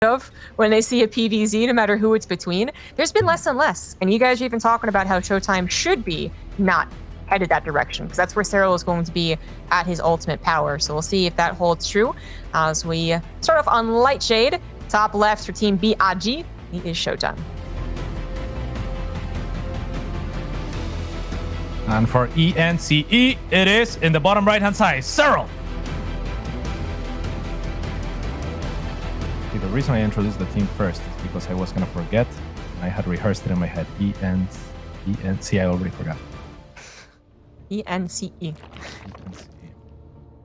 of when they see a PVZ, no matter who it's between. There's been less and less. And you guys are even talking about how ShoWTimE should be not headed that direction, because that's where Serral is going to be at his ultimate power. So we'll see if that holds true as we start off on Light Shade. Top left for Team BAG, he is ShoWTimE. And for ENCE, it is in the bottom right-hand side, Serral. Okay, the reason I introduced the team first is because I was going to forget. I had rehearsed it in my head. ENCE, I already forgot. ENCE. It's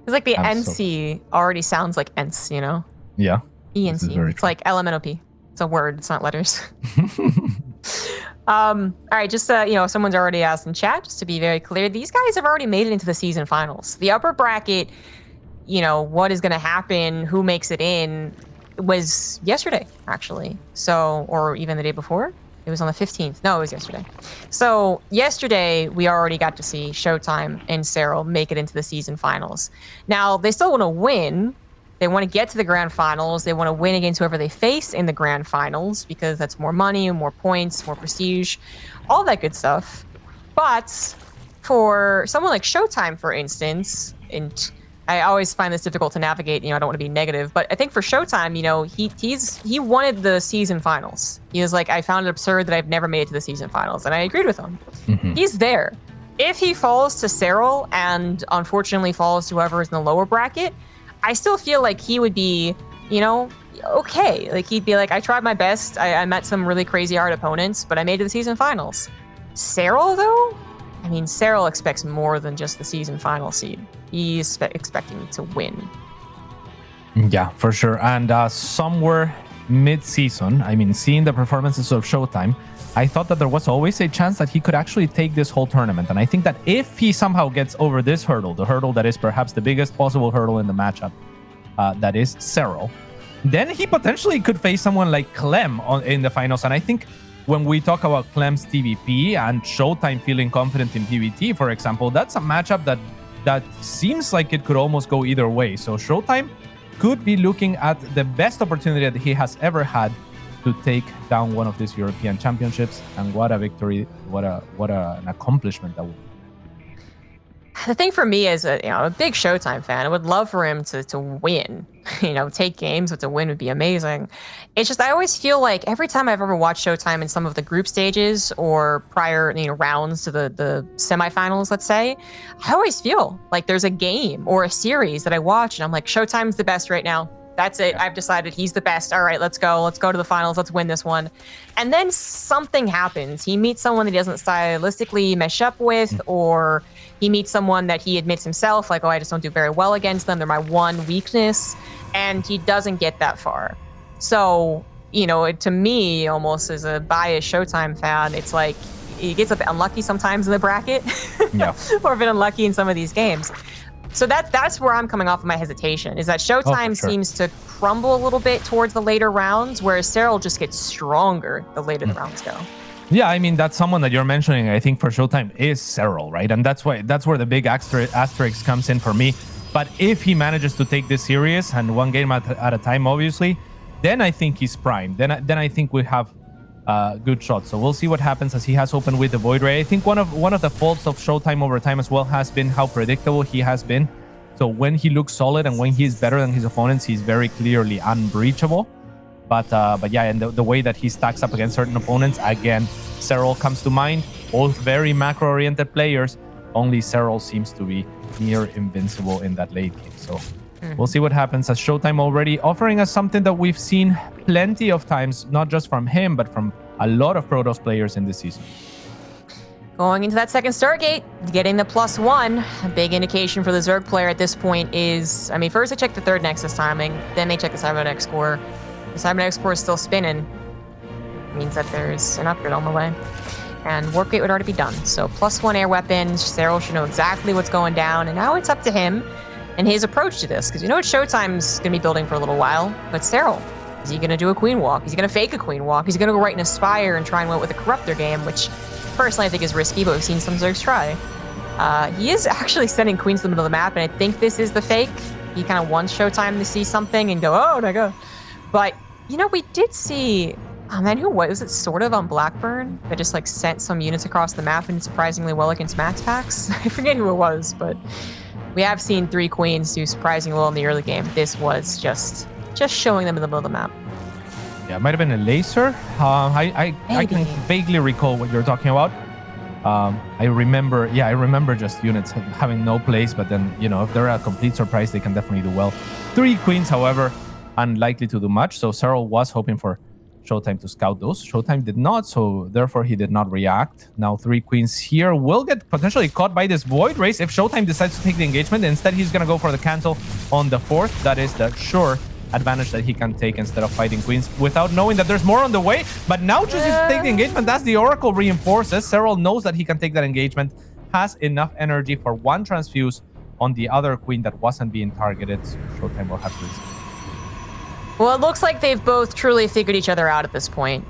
like the NC already sounds like ENCE, you know? Yeah. ENCE. It's like LMNOP. It's a word, it's not letters. All right, just someone's already asked in chat, just to be very clear, these guys have already made it into the season finals. The upper bracket, what is going to happen, who makes it in, was yesterday, actually. So, or even the day before. It was on the 15th. No, it was yesterday. So yesterday, we already got to see ShoWTimE and Serral make it into the season finals. Now, they still want to win. They want to get to the grand finals. They want to win against whoever they face in the grand finals, because that's more money, more points, more prestige, all that good stuff. But for someone like ShoWTimE, for instance, and I always find this difficult to navigate, I don't want to be negative, but I think for ShoWTimE, he wanted the season finals. He was like, I found it absurd that I've never made it to the season finals, and I agreed with him. Mm-hmm. He's there. If he falls to Serral and unfortunately falls to whoever is in the lower bracket, I still feel like he would be, okay. Like, he'd be like, I tried my best. I met some really crazy hard opponents, but I made it to the season finals. Serral, though? I mean, Serral expects more than just the season final seed. He's expecting to win. Yeah, for sure. And somewhere mid-season, seeing the performances of ShoWTimE, I thought that there was always a chance that he could actually take this whole tournament. And I think that if he somehow gets over this hurdle, the hurdle that is perhaps the biggest possible hurdle in the matchup, that is Serral, then he potentially could face someone like Clem in the finals. And I think when we talk about Clem's TVP and ShoWTimE feeling confident in PvT, for example, that's a matchup that seems like it could almost go either way. So ShoWTimE could be looking at the best opportunity that he has ever had to take down one of these European championships. And what a victory, what an accomplishment that would be. The thing for me is a big ShoWTimE fan. I would love for him to win, take games, but to win would be amazing. It's just, I always feel like every time I've ever watched ShoWTimE in some of the group stages or prior, rounds to the semifinals, let's say, I always feel like there's a game or a series that I watch and I'm like, ShoWTimE's the best right now. That's it. I've decided he's the best. All right, let's go. Let's go to the finals. Let's win this one. And then something happens. He meets someone that he doesn't stylistically mesh up with, or he meets someone that he admits himself, like, oh, I just don't do very well against them. They're my one weakness. And he doesn't get that far. So, to me, almost as a biased ShoWTimE fan, it's like he gets a bit unlucky sometimes in the bracket, yeah, or a bit unlucky in some of these games. So that's where I'm coming off of my hesitation, is that ShoWTimE seems to crumble a little bit towards the later rounds, whereas Serral just gets stronger the later the rounds go. Yeah, that's someone that you're mentioning, I think, for ShoWTimE is Serral, right? And that's where the big asterisk comes in for me. But if he manages to take this serious and one game at a time, obviously, then I think he's primed. Then I think we have good shots. So we'll see what happens as he has opened with the Void Ray. I think one of the faults of ShoWTimE over time as well has been how predictable he has been. So when he looks solid and when he's better than his opponents, he's very clearly unbreachable. But yeah, and the way that he stacks up against certain opponents, again, Serral comes to mind. Both very macro-oriented players. Only Serral seems to be near invincible in that late game. So we'll see what happens, as ShoWTimE already offering us something that we've seen plenty of times, not just from him, but from a lot of Protoss players in this season. Going into that second Stargate, getting the +1. A big indication for the Zerg player at this point is, first they check the third Nexus timing, then they check the Cybernetic score. The Cybernetic score is still spinning. It means that there's an upgrade on the way. And Warp Gate would already be done. So +1 air weapons, Serral should know exactly what's going down, and now it's up to him and his approach to this, because ShoWTimE's going to be building for a little while, but Serral, is he going to do a Queen Walk? Is he going to fake a Queen Walk? Is he going to go right in Aspire and try and win with a Corruptor game, which personally I think is risky, but we've seen some Zergs try. He is actually sending Queens to the middle of the map, and I think this is the fake. He kind of wants ShoWTimE to see something and go, oh, no go. But You know, we did see. Oh man, who was it? Sort of on Blackburn that just like sent some units across the map and did surprisingly well against max packs. I forget who it was, but we have seen 3 queens do surprisingly well in the early game. This was just showing them in the middle of the map. Yeah, it might have been a laser. I can vaguely recall what you're talking about. I remember just units having no place, but then, you know, if they're a complete surprise, they can definitely do well. 3 queens, however, unlikely to do much. So Serral was hoping for ShoWTimE to scout those. ShoWTimE did not, so therefore he did not react. Now 3 queens here will get potentially caught by this Void Race if ShoWTimE decides to take the engagement. Instead, he's going to go for the cancel on the 4th. That is the sure advantage that he can take instead of fighting queens without knowing that there's more on the way. But now choosing to take the engagement, as the Oracle reinforces. Serral knows that he can take that engagement, has enough energy for 1 transfuse on the other queen that wasn't being targeted. So ShoWTimE will have to risk. Well, it looks like they've both truly figured each other out at this point.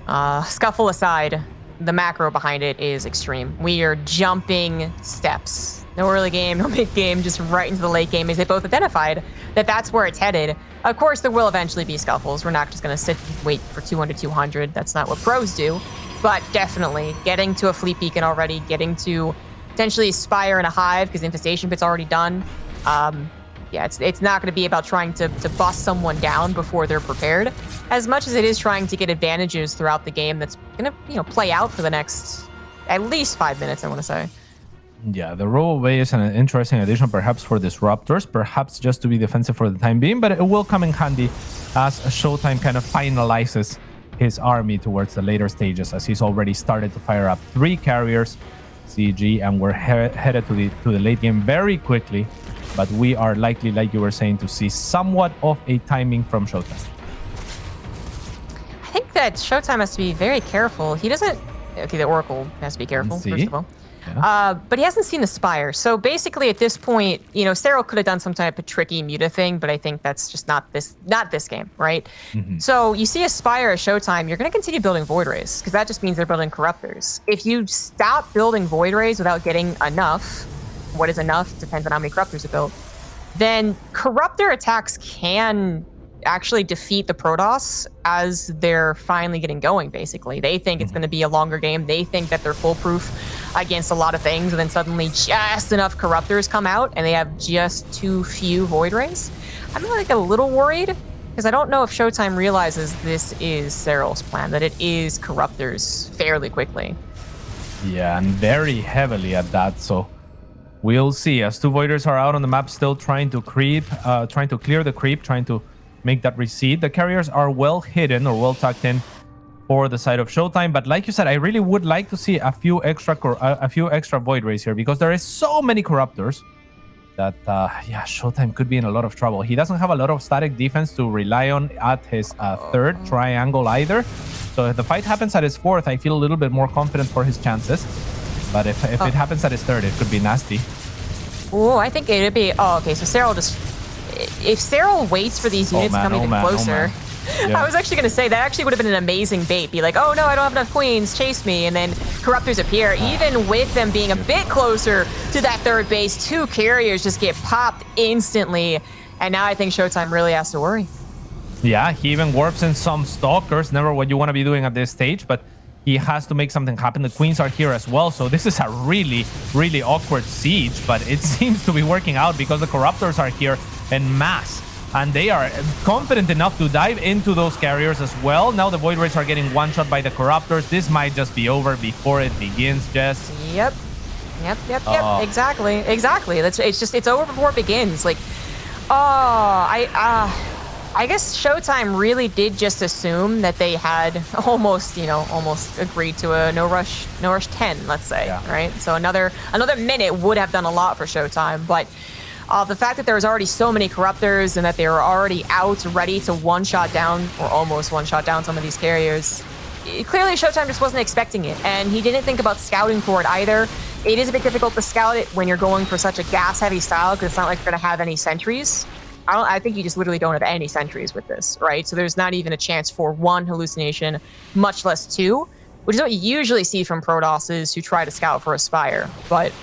Scuffle aside, the macro behind it is extreme. We are jumping steps. No early game, no mid game, just right into the late game, as they both identified that that's where it's headed. Of course, there will eventually be scuffles. We're not just going to sit and wait for 200-200. That's not what pros do. But definitely getting to a fleet beacon already, getting to potentially Spire and a Hive, because Infestation Pit's already done. Yeah, it's not going to be about trying to bust someone down before they're prepared, as much as it is trying to get advantages throughout the game that's going to, you know, play out for the next at least 5 minutes, I want to say. Yeah, the roll away is an interesting addition, perhaps for disruptors, perhaps just to be defensive for the time being, but it will come in handy as ShoWTimE kind of finalizes his army towards the later stages, as he's already started to fire up 3 carriers, CG, and we're headed to the late game very quickly. But we are likely, like you were saying, to see somewhat of a timing from ShoWTimE. I think that ShoWTimE has to be very careful. He doesn't... Okay, the Oracle has to be careful, first of all. Yeah. But he hasn't seen the Spire. So basically, at this point, you know, Serral could have done some type of tricky Muta thing, but I think that's just not this game, right? Mm-hmm. So you see a Spire at ShoWTimE, you're going to continue building Void Rays, because that just means they're building Corruptors. If you stop building Void Rays without getting enough... What is enough depends on how many Corruptors are built. Then Corruptor attacks can actually defeat the Protoss as they're finally getting going, basically. They think it's going to be a longer game. They think that they're foolproof against a lot of things, and then suddenly just enough Corruptors come out, and they have just too few Void Rays. I'm like a little worried, because I don't know if ShoWTimE realizes this is Serral's plan, that it is Corruptors fairly quickly. Yeah, and very heavily at that, so... We'll see, as 2 Voiders are out on the map still trying to creep, trying to clear the creep, trying to make that recede. The carriers are well hidden or well tucked in for the side of ShoWTimE, but like you said, I really would like to see a few extra Void Rays here, because there is so many Corruptors that, yeah, ShoWTimE could be in a lot of trouble. He doesn't have a lot of static defense to rely on at his 3rd triangle either. So if the fight happens at his 4th, I feel a little bit more confident for his chances. But if it happens at his 3rd, it could be nasty. Oh, I think it'd be... Oh, okay, so Serral just... If Serral waits for these units to come even closer... Yeah. I was actually going to say, that actually would have been an amazing bait. Be like, oh no, I don't have enough queens, chase me. And then Corruptors appear. Even with them being a bit closer to that 3rd base, 2 carriers just get popped instantly. And now I think ShoWTimE really has to worry. Yeah, he even warps in some Stalkers. Never what you want to be doing at this stage, but... He has to make something happen. The queens are here as well, so this is a really, really awkward siege, but it seems to be working out because the Corruptors are here en masse, and they are confident enough to dive into those carriers as well. Now the Void Rays are getting one-shot by the Corruptors. This might just be over before it begins, Jess. Yep. Exactly. It's over before it begins. Like, I guess ShoWTimE really did just assume that they had almost agreed to a no rush 10, let's say, right? So another minute would have done a lot for ShoWTimE, but the fact that there was already so many Corruptors and that they were already out ready to one-shot down or almost one-shot down some of these carriers, clearly ShoWTimE just wasn't expecting it, and he didn't think about scouting for it either. It is a bit difficult to scout it when you're going for such a gas-heavy style, because it's not like you're going to have any sentries. I think you just literally don't have any sentries with this, right? So there's not even a chance for 1 hallucination, much less 2, which is what you usually see from Protosses who try to scout for a Spire. But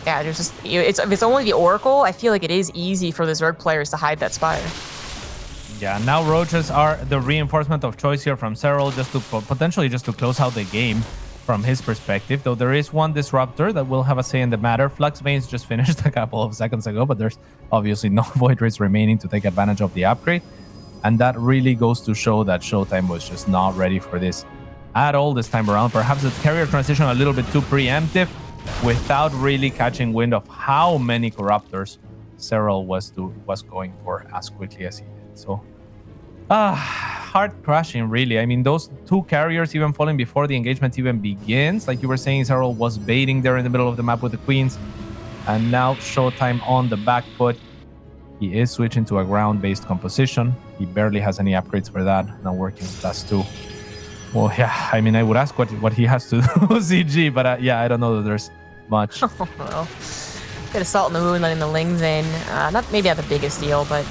yeah, there's just if it's only the Oracle, I feel like it is easy for the Zerg players to hide that Spire. Yeah, now roaches are the reinforcement of choice here from Serral, just to potentially just to close out the game from his perspective. Though there is one disruptor that will have a say in the matter. Flux Veins just finished a couple of seconds ago, but there's obviously no Void Rays remaining to take advantage of the upgrade. And that really goes to show that ShoWTimE was just not ready for this at all this time around. Perhaps its carrier transition a little bit too preemptive without really catching wind of how many Corruptors Serral was going for as quickly as he did. So, heart crashing, really. I mean, those two carriers even falling before the engagement even begins. Like you were saying, Serral was baiting there in the middle of the map with the Queens. And now ShoWTimE on the back foot. He is switching to a ground-based composition. He barely has any upgrades for that. Now working with +2. Well, yeah, I mean, I would ask what he has to do, CG, but yeah, I don't know that there's much. Well, bit of salt in the wound, letting the Lings in. Not the biggest deal, but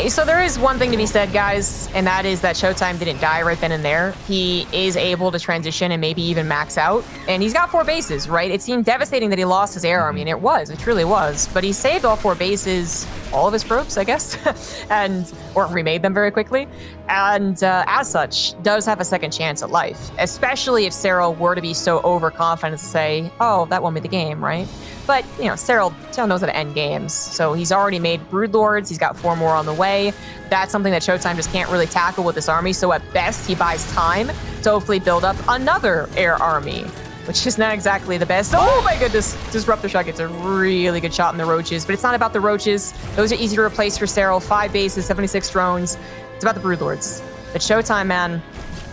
so there is one thing to be said, guys, and that is that ShoWTimE didn't die right then and there. He is able to transition and maybe even max out, and he's got 4 bases, right? It seemed devastating that he lost his air army, and it truly was, but he saved all 4 bases, all of his probes, I guess, or remade them very quickly, and as such, does have a second chance at life, especially if Serral were to be so overconfident to say, oh, that won me the game, right? But, you know, Serral knows how to end games. So he's already made Broodlords. He's got 4 more on the way. That's something that ShoWTimE just can't really tackle with this army. So at best, he buys time to hopefully build up another air army, which is not exactly the best. Oh my goodness, Disruptor Shot gets a really good shot in the roaches. But it's not about the roaches. Those are easy to replace for Serral. 5 bases, 76 drones. It's about the Broodlords. But ShoWTimE, man,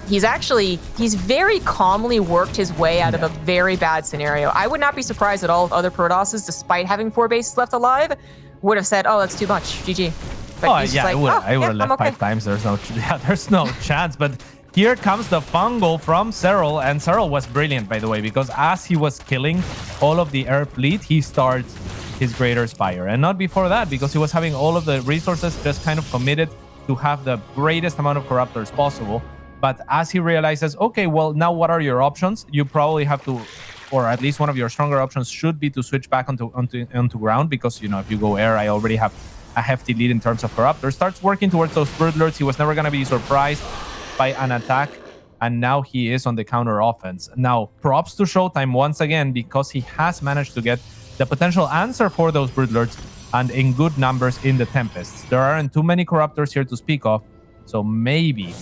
he's very calmly worked his way out of a very bad scenario. I would not be surprised at all if other Protosses, despite having 4 bases left alive, would have said, oh, that's too much, GG. But yeah, like, I would have left 5 times. There's no chance. But here comes the fungal from Serral, and Serral was brilliant, by the way, because as he was killing all of the air fleet, he starts his Greater Spire. And not before that, because he was having all of the resources just kind of committed to have the greatest amount of Corruptors possible. But as he realizes, okay, well, now what are your options? You probably have to, or at least one of your stronger options should be to switch back onto ground, because, you know, if you go air, I already have a hefty lead in terms of Corruptors. Starts working towards those Broodlords. He was never going to be surprised by an attack, and now he is on the counter offense. Now, props to ShoWTimE once again, because he has managed to get the potential answer for those Broodlords and in good numbers in the Tempests. There aren't too many Corruptors here to speak of. So maybe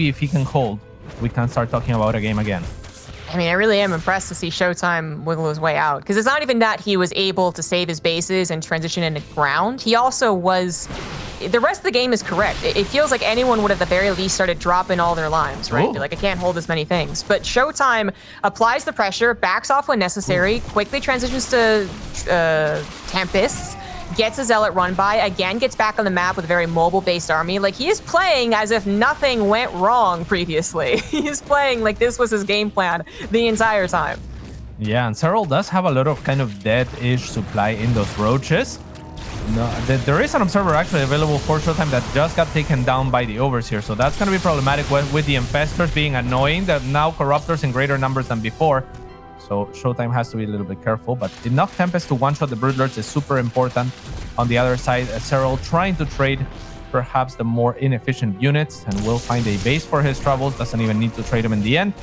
if he can hold, we can start talking about a game again. I mean, I really am impressed to see ShoWTimE wiggle his way out. Because it's not even that he was able to save his bases and transition into ground. He also was... The rest of the game is correct. It feels like anyone would at the very least started dropping all their limes, right? Like, I can't hold this many things. But ShoWTimE applies the pressure, backs off when necessary, quickly transitions to Tempests, gets a Zealot run by, again gets back on the map with a very mobile-based army. Like, he is playing as if nothing went wrong previously. He is playing like this was his game plan the entire time. Yeah, and Serral does have a lot of kind of dead-ish supply in those roaches. No, there is an observer actually available for ShoWTimE that just got taken down by the Overseer, so that's going to be problematic with the Infestors being annoying. That now Corruptors in greater numbers than before. So ShoWTimE has to be a little bit careful, but enough Tempest to one-shot the Broodlords is super important. On the other side, Serral trying to trade perhaps the more inefficient units, and will find a base for his troubles. Doesn't even need to trade them in the end.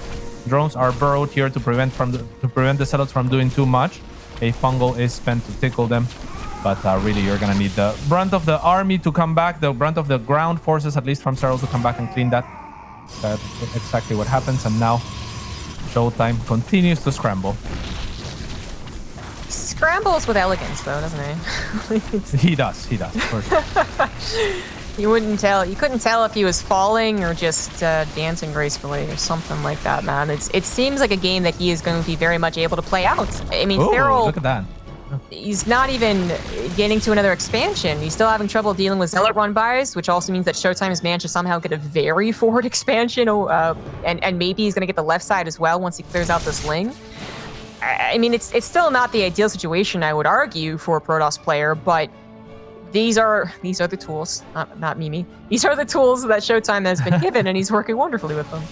Drones are burrowed here to prevent the Zealots from doing too much. A fungal is spent to tickle them, but really you're gonna need the brunt of the army to come back, the brunt of the ground forces, at least from Serral, to come back and clean that. That's exactly what happens, and now ShoWTimE continues to scramble. Scrambles with elegance, though, doesn't he? He does, for sure. You couldn't tell if he was falling or just dancing gracefully or something like that, man. It seems like a game that he is going to be very much able to play out. I mean, Serral, look at that. He's not even getting to another expansion. He's still having trouble dealing with Zealot run-bys, which also means that ShoWTimE has managed to somehow get a very forward expansion, and maybe he's going to get the left side as well once he clears out this Ling. I mean, it's still not the ideal situation, I would argue, for a Protoss player, but these are the tools, not Mimi. These are the tools that ShoWTimE has been given, and he's working wonderfully with them.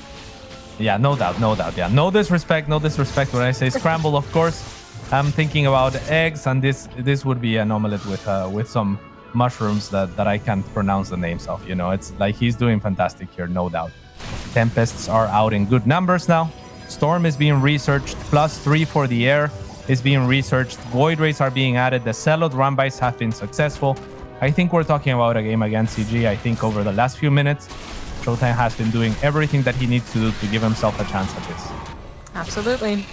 Yeah, no doubt. Yeah, no disrespect when I say scramble, of course. I'm thinking about eggs, and this would be an omelette with some mushrooms that I can't pronounce the names of. It's like he's doing fantastic here, no doubt. Tempests are out in good numbers now. Storm is being researched. +3 for the air is being researched. Void Rays are being added. The Zealot run-bys have been successful. I think we're talking about a game against CG. I think over the last few minutes, ShoWTimE has been doing everything that he needs to do to give himself a chance at this. Absolutely.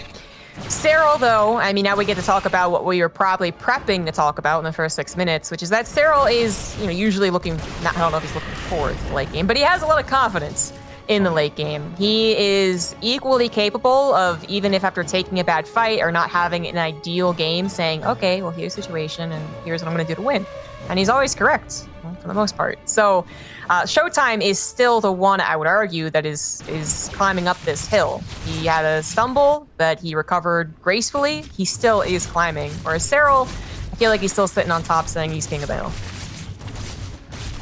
Serral, though, I mean, now we get to talk about what we were probably prepping to talk about in the first 6 minutes, which is that Serral is, usually looking, I don't know if he's looking forward to the late game, but he has a lot of confidence in the late game. He is equally capable of, even if after taking a bad fight or not having an ideal game, saying, okay, well, here's the situation and here's what I'm going to do to win. And he's always correct, for the most part. So ShoWTimE is still the one, I would argue, that is climbing up this hill. He had a stumble, but he recovered gracefully. He still is climbing. Whereas Serral, I feel like he's still sitting on top saying he's king of the hill.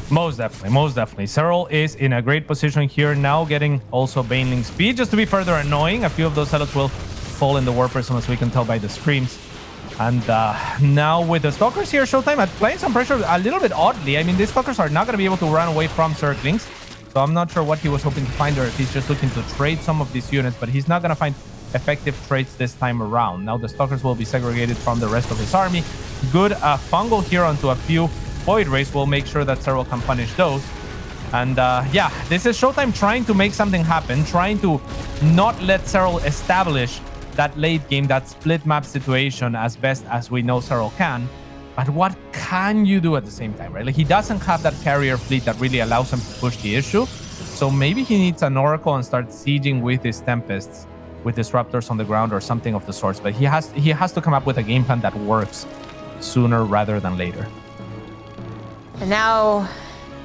Most definitely, most definitely. Serral is in a great position here now, getting also Baneling speed, just to be further annoying. A few of those Zealots will fall in the Warp Prism, as we can tell by the screams. And now with the Stalkers here, ShoWTimE applying some pressure a little bit oddly. I mean, these Stalkers are not going to be able to run away from Circlings. So I'm not sure what he was hoping to find, or if he's just looking to trade some of these units. But he's not going to find effective trades this time around. Now the Stalkers will be segregated from the rest of his army. Good fungal here onto a few Void Rays will make sure that Serral can punish those. And yeah, this is ShoWTimE trying to make something happen, trying to not let Serral establish that late game, that split map situation as best as we know Serral can. But what can you do at the same time, right? Like, he doesn't have that carrier fleet that really allows him to push the issue. So maybe he needs an Oracle and start sieging with his Tempests, with Disruptors on the ground or something of the sorts. But he has to come up with a game plan that works sooner rather than later. And now,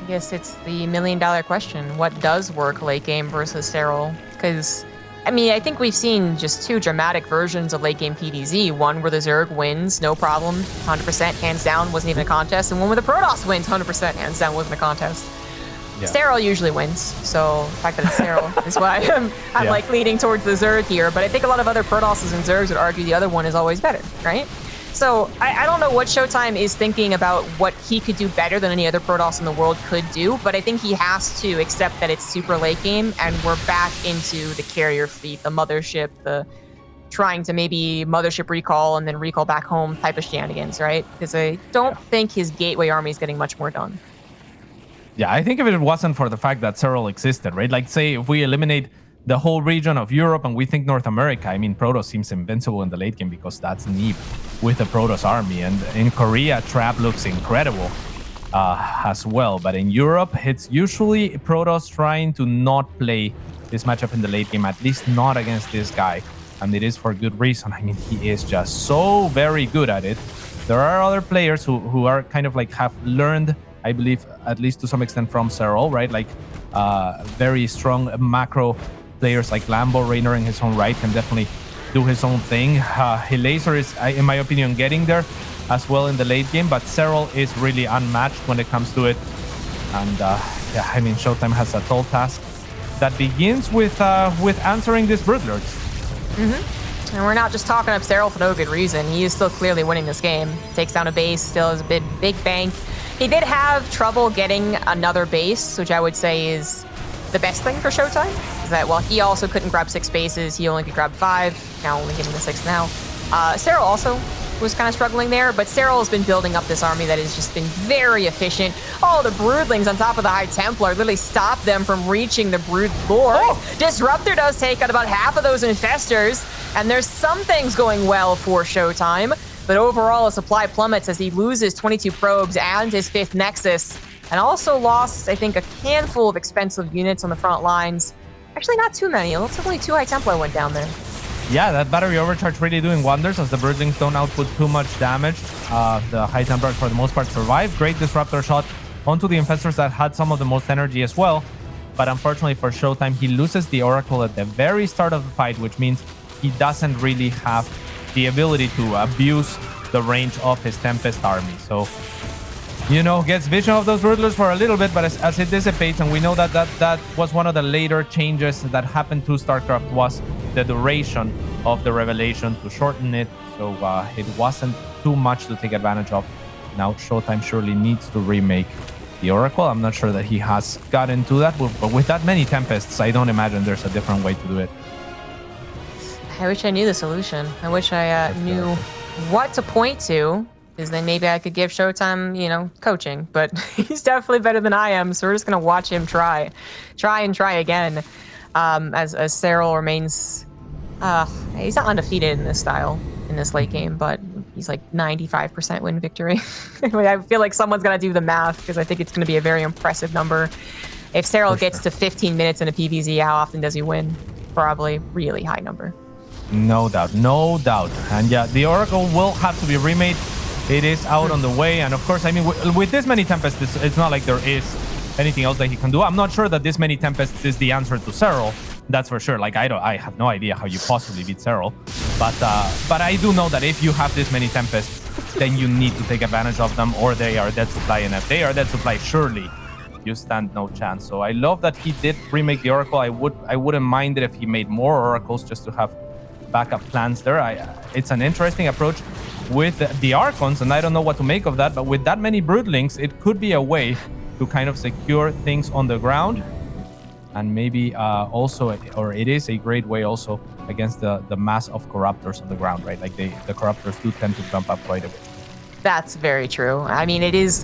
I guess it's the million-dollar question. What does work late game versus Serral? Because, I mean, I think we've seen just two dramatic versions of late game PvZ. One where the Zerg wins, no problem, 100%, hands down, wasn't even a contest. And one where the Protoss wins, 100%, hands down, wasn't a contest. Yeah. Serral usually wins, so the fact that it's Serral is why I'm like leaning towards the Zerg here. But I think a lot of other Protosses and Zergs would argue the other one is always better, right? So I don't know what ShoWTimE is thinking about what he could do better than any other Protoss in the world could do, but I think he has to accept that it's super late game and we're back into the carrier fleet, the mothership, the trying to maybe mothership recall and then recall back home type of shenanigans, right? Because I don't think his gateway army is getting much more done. Yeah, I think if it wasn't for the fact that Serral existed, right? Like, say, if we eliminate the whole region of Europe and we think North America, I mean, Protoss seems invincible in the late game because that's neat with the Protoss army. And in Korea, Trap looks incredible as well. But in Europe, it's usually Protoss trying to not play this matchup in the late game, at least not against this guy. And it is for good reason. I mean, he is just so very good at it. There are other players who are kind of like have learned, I believe, at least to some extent from Serral, right? Like very strong macro players like Lambo, Raynor in his own right, can definitely do his own thing. Laser is, in my opinion, getting there as well in the late game, but Serral is really unmatched when it comes to it. And yeah, I mean, ShoWTimE has a tall task that begins with answering these Broodlords. And we're not just talking up Serral for no good reason. He is still clearly winning this game. Takes down a base, still has a big bank. He did have trouble getting another base, which I would say is the best thing for ShoWTimE, is that while he also couldn't grab 6 bases, he only could grab 5, now only getting the 6th now. Serral also was kind of struggling there, but Serral has been building up this army that has just been very efficient. Oh, the Broodlings on top of the High Templar literally stop them from reaching the Brood Lord. Disruptor does take out about half of those Infestors, and there's some things going well for ShoWTimE, but overall, his supply plummets as he loses 22 probes and his 5th Nexus, and also lost, I think, a handful of expensive units on the front lines. Actually, not too many. It looks like only 2 High Templar went down there. Yeah, that battery overcharge really doing wonders as the Broodlings don't output too much damage. The High Templar, for the most part, survived. Great Disruptor shot onto the Infestors that had some of the most energy as well. But unfortunately for ShoWTimE, he loses the Oracle at the very start of the fight, which means he doesn't really have the ability to abuse the range of his Tempest army. So, you know, gets vision of those Broodlords for a little bit, but as it dissipates, and we know that was one of the later changes that happened to StarCraft, was the duration of the Revelation, to shorten it, so it wasn't too much to take advantage of Now ShoWTimE surely needs to remake the Oracle. I'm not sure that he has gotten to that, but with that many Tempests, I don't imagine there's a different way to do it. I wish I knew the solution. I wish I knew what to point to, because then maybe I could give ShoWTimE, you know, coaching. But he's definitely better than I am, so we're just gonna watch him try again. As Serral remains, he's not undefeated in this style in this late game, but he's like 95% win victory. I feel like someone's gonna do the math because I think it's gonna be a very impressive number. If Serral gets to 15 minutes in a PvZ, how often does he win? Probably really high number. No doubt, no doubt. And yeah, the Oracle will have to be remade. It is out on the way. And of course, I mean, with this many Tempests, it's not like there is anything else that he can do. I'm not sure that this many Tempests is the answer to Serral. That's for sure. Like, I have no idea how you possibly beat Serral. But I do know that if you have this many Tempests, then you need to take advantage of them, or they are dead supply. And if they are dead supply, surely you stand no chance. So I love that he did remake the Oracle. I wouldn't mind it if he made more Oracles just to have backup plans there. It's an interesting approach with the Archons, and I don't know what to make of that, but with that many Broodlings, it could be a way to kind of secure things on the ground, and maybe it is a great way also against the mass of Corruptors on the ground, right? Like the Corruptors do tend to jump up quite a bit. That's very true. I mean, it is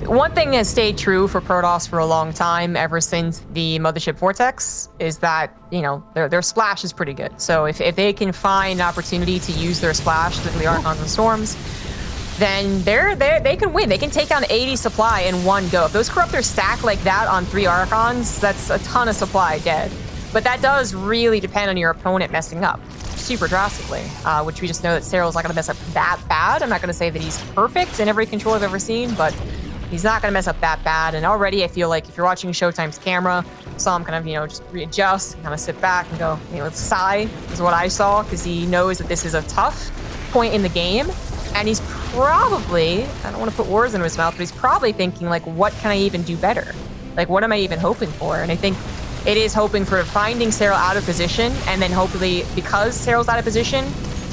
one thing that stayed true for Protoss for a long time, ever since the Mothership Vortex, is that, you know, their splash is pretty good. So if they can find an opportunity to use their splash, particularly Archons and Storms, then they can win. They can take down 80 supply in one go. If those Corruptors stack like that on 3 Archons, that's a ton of supply dead. But that does really depend on your opponent messing up super drastically, which we just know that Serral's not going to mess up that bad. I'm not going to say that he's perfect in every control I've ever seen, but he's not going to mess up that bad. And already I feel like if you're watching ShoWTimE's camera, saw him kind of, you know, just readjust, kind of sit back and go, you know, sigh is what I saw, because he knows that this is a tough point in the game. And he's probably, I don't want to put words in his mouth, but he's probably thinking, like, what can I even do better? Like, what am I even hoping for? And I think it is hoping for finding Serral out of position, and then hopefully, because Serral's out of position,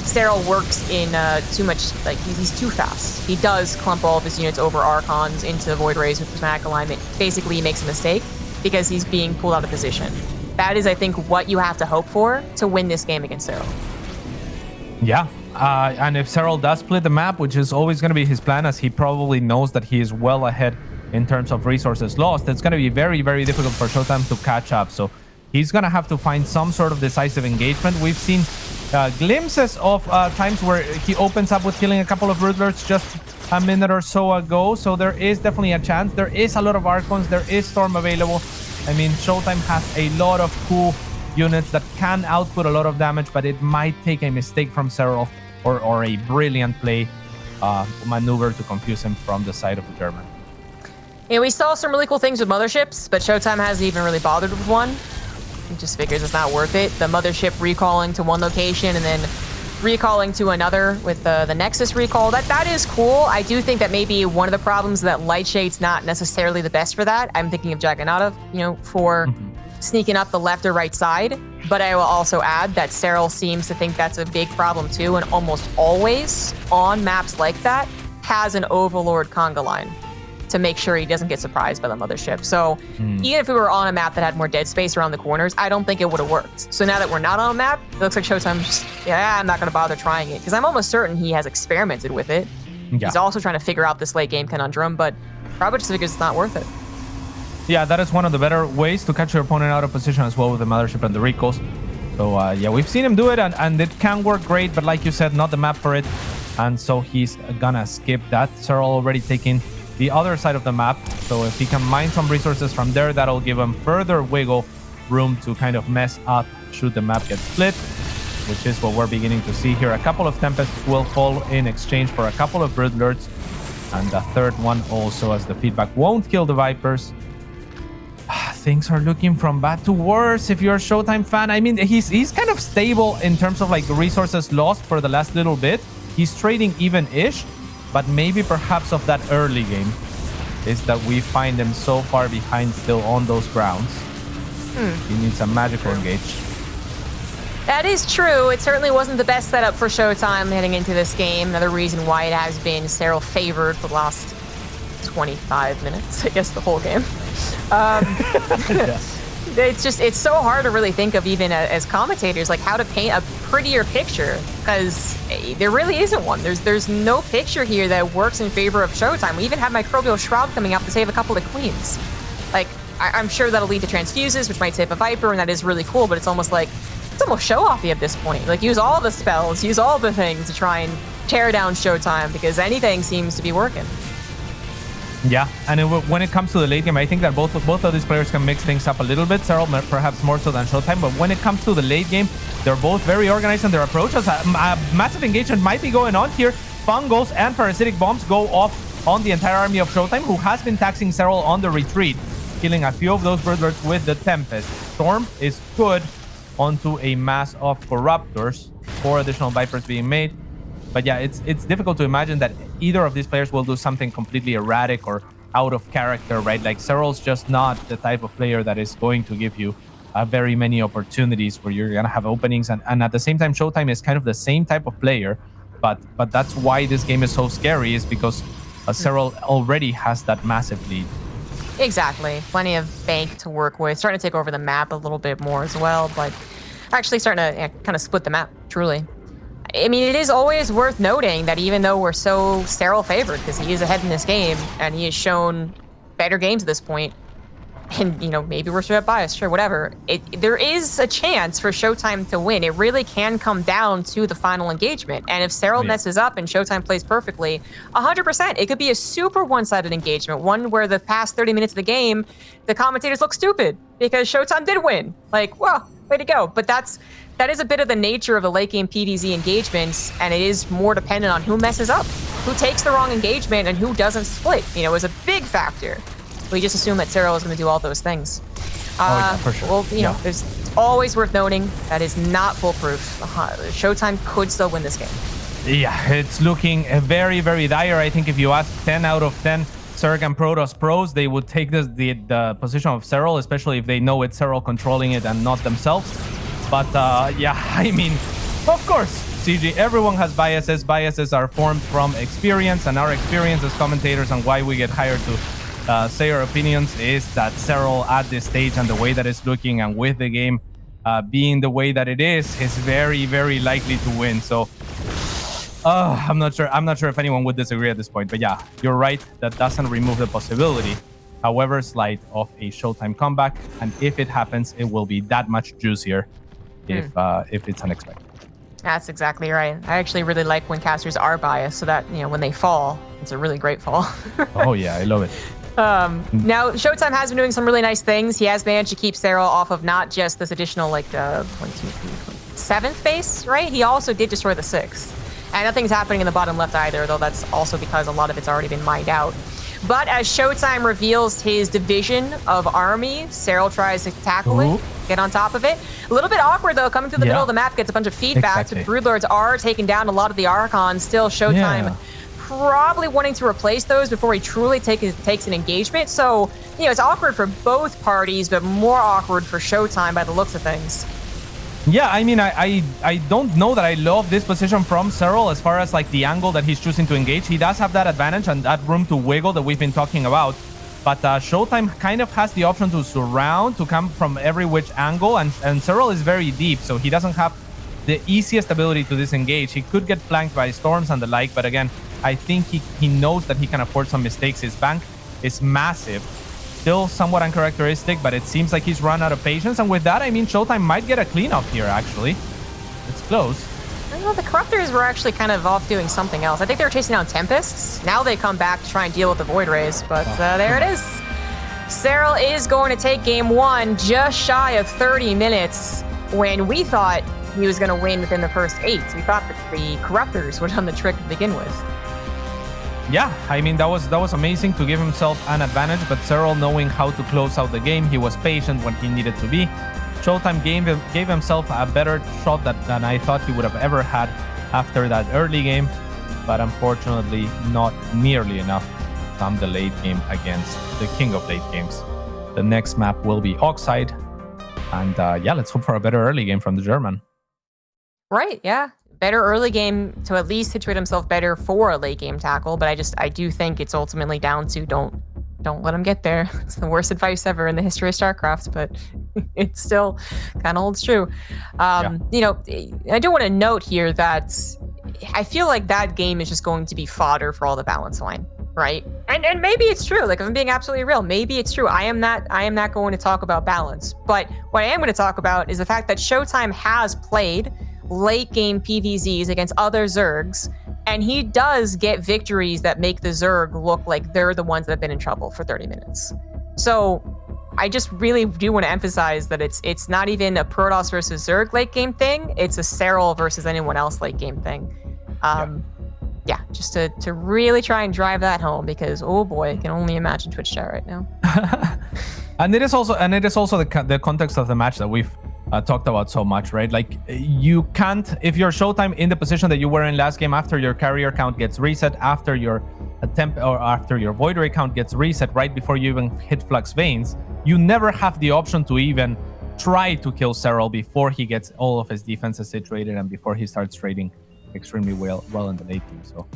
Serral works in too much, like, he's too fast. He does clump all of his units over Archons into Void Rays with prismatic alignment. Basically, he makes a mistake because he's being pulled out of position. That is, I think, what you have to hope for to win this game against Serral. Yeah, and if Serral does split the map, which is always going to be his plan, as he probably knows that he is well ahead in terms of resources lost, it's going to be very, very difficult for ShoWTimE to catch up. So he's going to have to find some sort of decisive engagement. We've seen glimpses of times where he opens up with killing a couple of Broodlords just a minute or so ago. So there is definitely a chance. There is a lot of Archons. There is Storm available. I mean, ShoWTimE has a lot of cool units that can output a lot of damage, but it might take a mistake from Serral or a brilliant play maneuver to confuse him from the side of the German. Yeah, we saw some really cool things with motherships, but ShoWTimE hasn't even really bothered with one. He just figures it's not worth it. The mothership recalling to one location and then recalling to another with the Nexus recall, that is cool. I do think that maybe one of the problems that Lightshade's not necessarily the best for that. I'm thinking of Jagannatha, you know, for sneaking up the left or right side. But I will also add that Serral seems to think that's a big problem too, and almost always on maps like that has an Overlord conga line to make sure he doesn't get surprised by the mothership. So even if we were on a map that had more dead space around the corners, I don't think it would have worked. So now that we're not on a map, it looks like ShoWTime's just, yeah, I'm not going to bother trying it, because I'm almost certain he has experimented with it. Yeah. He's also trying to figure out this late game conundrum, but probably just figures it's not worth it. Yeah, that is one of the better ways to catch your opponent out of position as well, with the mothership and the recalls. So yeah, we've seen him do it, and it can work great, but like you said, not the map for it. And so he's gonna skip that. Serral already taking the other side of the map, so if he can mine some resources from there, that'll give him further wiggle room to kind of mess up should the map get split, which is what we're beginning to see here. A couple of Tempests will fall in exchange for a couple of Broodlords, and the third one also, as the feedback won't kill the Vipers. Things are looking from bad to worse if you're a ShoWTimE fan. I mean, he's kind of stable in terms of like resources lost for the last little bit. He's trading even-ish, but maybe perhaps of that early game is that we find him so far behind still on those grounds. He needs a magical engage. That is true. It certainly wasn't the best setup for ShoWTimE heading into this game. Another reason why it has been Serral favored for the last 25 minutes, I guess the whole game. It's so hard to really think of, even as commentators, like how to paint a prettier picture, because there really isn't one. There's no picture here that works in favor of ShoWTimE. We even have Microbial Shroud coming out to save a couple of queens. Like, I'm sure that'll lead to transfuses, which might save a Viper, and that is really cool, but it's almost show-offy at this point. Like, use all the spells, use all the things to try and tear down ShoWTimE, because anything seems to be working. Yeah, and when it comes to the late game, I think that both of these players can mix things up a little bit. Serral perhaps more so than ShoWTimE, but when it comes to the late game, they're both very organized in their approaches. A massive engagement might be going on here. Fungals and parasitic bombs go off on the entire army of ShoWTimE, who has been taxing Serral on the retreat, killing a few of those Broodlords with the Tempest. Storm is good onto a mass of Corruptors, 4 additional Vipers being made. But yeah, it's difficult to imagine that either of these players will do something completely erratic or out of character, right? Like, Serral's just not the type of player that is going to give you very many opportunities where you're going to have openings. And at the same time, ShoWTimE is kind of the same type of player. But that's why this game is so scary, is because Serral already has that massive lead. Exactly. Plenty of bank to work with. Starting to take over the map a little bit more as well, but actually starting to kind of split the map, truly. I mean, it is always worth noting that even though we're so Serral favored, because he is ahead in this game, and he has shown better games at this point, and, you know, maybe we're straight up biased, sure, whatever, there is a chance for ShoWTimE to win. It really can come down to the final engagement, and if Serral messes up and ShoWTimE plays perfectly, 100%, it could be a super one-sided engagement, one where the past 30 minutes of the game, the commentators look stupid, because ShoWTimE did win. Like, well, way to go. But that is a bit of the nature of the late game PvZ engagements, and it is more dependent on who messes up, who takes the wrong engagement, and who doesn't split. You know, is a big factor. We just assume that Serral is going to do all those things. Yeah, for sure. Well, you know, it's always worth noting that is not foolproof. ShoWTimE could still win this game. Yeah, it's looking very, very dire. I think if you ask 10 out of 10 Zerg and Protoss pros, they would take the position of Serral, especially if they know it's Serral controlling it and not themselves. But yeah, I mean, of course, CG, everyone has biases. Biases are formed from experience, and our experience as commentators and why we get hired to say our opinions is that Serral at this stage and the way that it's looking, and with the game being the way that it is very, very likely to win. So I'm not sure if anyone would disagree at this point, but yeah, you're right. That doesn't remove the possibility, however slight, of a ShoWTimE comeback, and if it happens, it will be that much juicier if it's unexpected. That's exactly right. I actually really like when casters are biased, so that, you know, when they fall, it's a really great fall. Oh yeah, I love it. Now, ShoWTimE has been doing some really nice things. He has managed to keep Serral off of not just this additional, like, 7th base, right? He also did destroy the 6th. And nothing's happening in the bottom left either, though that's also because a lot of it's already been mined out. But as ShoWTimE reveals his division of army, Serral tries to tackle it, get on top of it. A little bit awkward, though, coming through the middle of the map, gets a bunch of feedback. The Broodlords are taking down a lot of the Archons. Still, ShoWTimE probably wanting to replace those before he truly takes an engagement. So, you know, it's awkward for both parties, but more awkward for ShoWTimE by the looks of things. Yeah, I mean, I don't know that I love this position from Serral as far as, like, the angle that he's choosing to engage. He does have that advantage and that room to wiggle that we've been talking about. But ShoWTimE kind of has the option to surround, to come from every which angle, and Serral is very deep, so he doesn't have the easiest ability to disengage. He could get flanked by storms and the like, but again, I think he knows that he can afford some mistakes. His bank is massive. Still somewhat uncharacteristic, but it seems like he's run out of patience. And with that, I mean, ShoWTimE might get a cleanup here, actually. It's close. Well, the Corruptors were actually kind of off doing something else. I think they were chasing down Tempests. Now they come back to try and deal with the Void Rays, but there it is. Serral is going to take game 1 just shy of 30 minutes when we thought he was going to win within the first 8. We thought that the Corruptors would have done the trick to begin with. Yeah, I mean, that was amazing to give himself an advantage, but Serral, knowing how to close out the game, he was patient when he needed to be. ShoWTimE gave himself a better shot than I thought he would have ever had after that early game, but unfortunately not nearly enough come the late game against the king of late games. The next map will be Oxide, and yeah, let's hope for a better early game from the German. Right, yeah. Better early game to at least situate himself better for a late game tackle, but I do think it's ultimately down to don't let him get there. It's the worst advice ever in the history of StarCraft, but it still kind of holds true. You know, I do want to note here that I feel like that game is just going to be fodder for all the balance line, right? And maybe it's true. Like, if I'm being absolutely real, maybe it's true. I am not going to talk about balance, but what I am going to talk about is the fact that ShoWTimE has played late game PvZs against other Zergs, and he does get victories that make the Zerg look like they're the ones that have been in trouble for 30 minutes. So I just really do want to emphasize that it's not even a Protoss versus Zerg late game thing. It's a Serral versus anyone else late game thing. Yeah, just to really try and drive that home, because oh boy, I can only imagine Twitch chat right now. And it is also the context of the match that we've talked about so much, right? Like, you can't, if you're ShoWTimE in the position that you were in last game, after your carrier count gets reset, after your attempt or after your void ray count gets reset, right before you even hit Flux Veins, you never have the option to even try to kill Serral before he gets all of his defenses situated and before he starts trading extremely well in the late game. So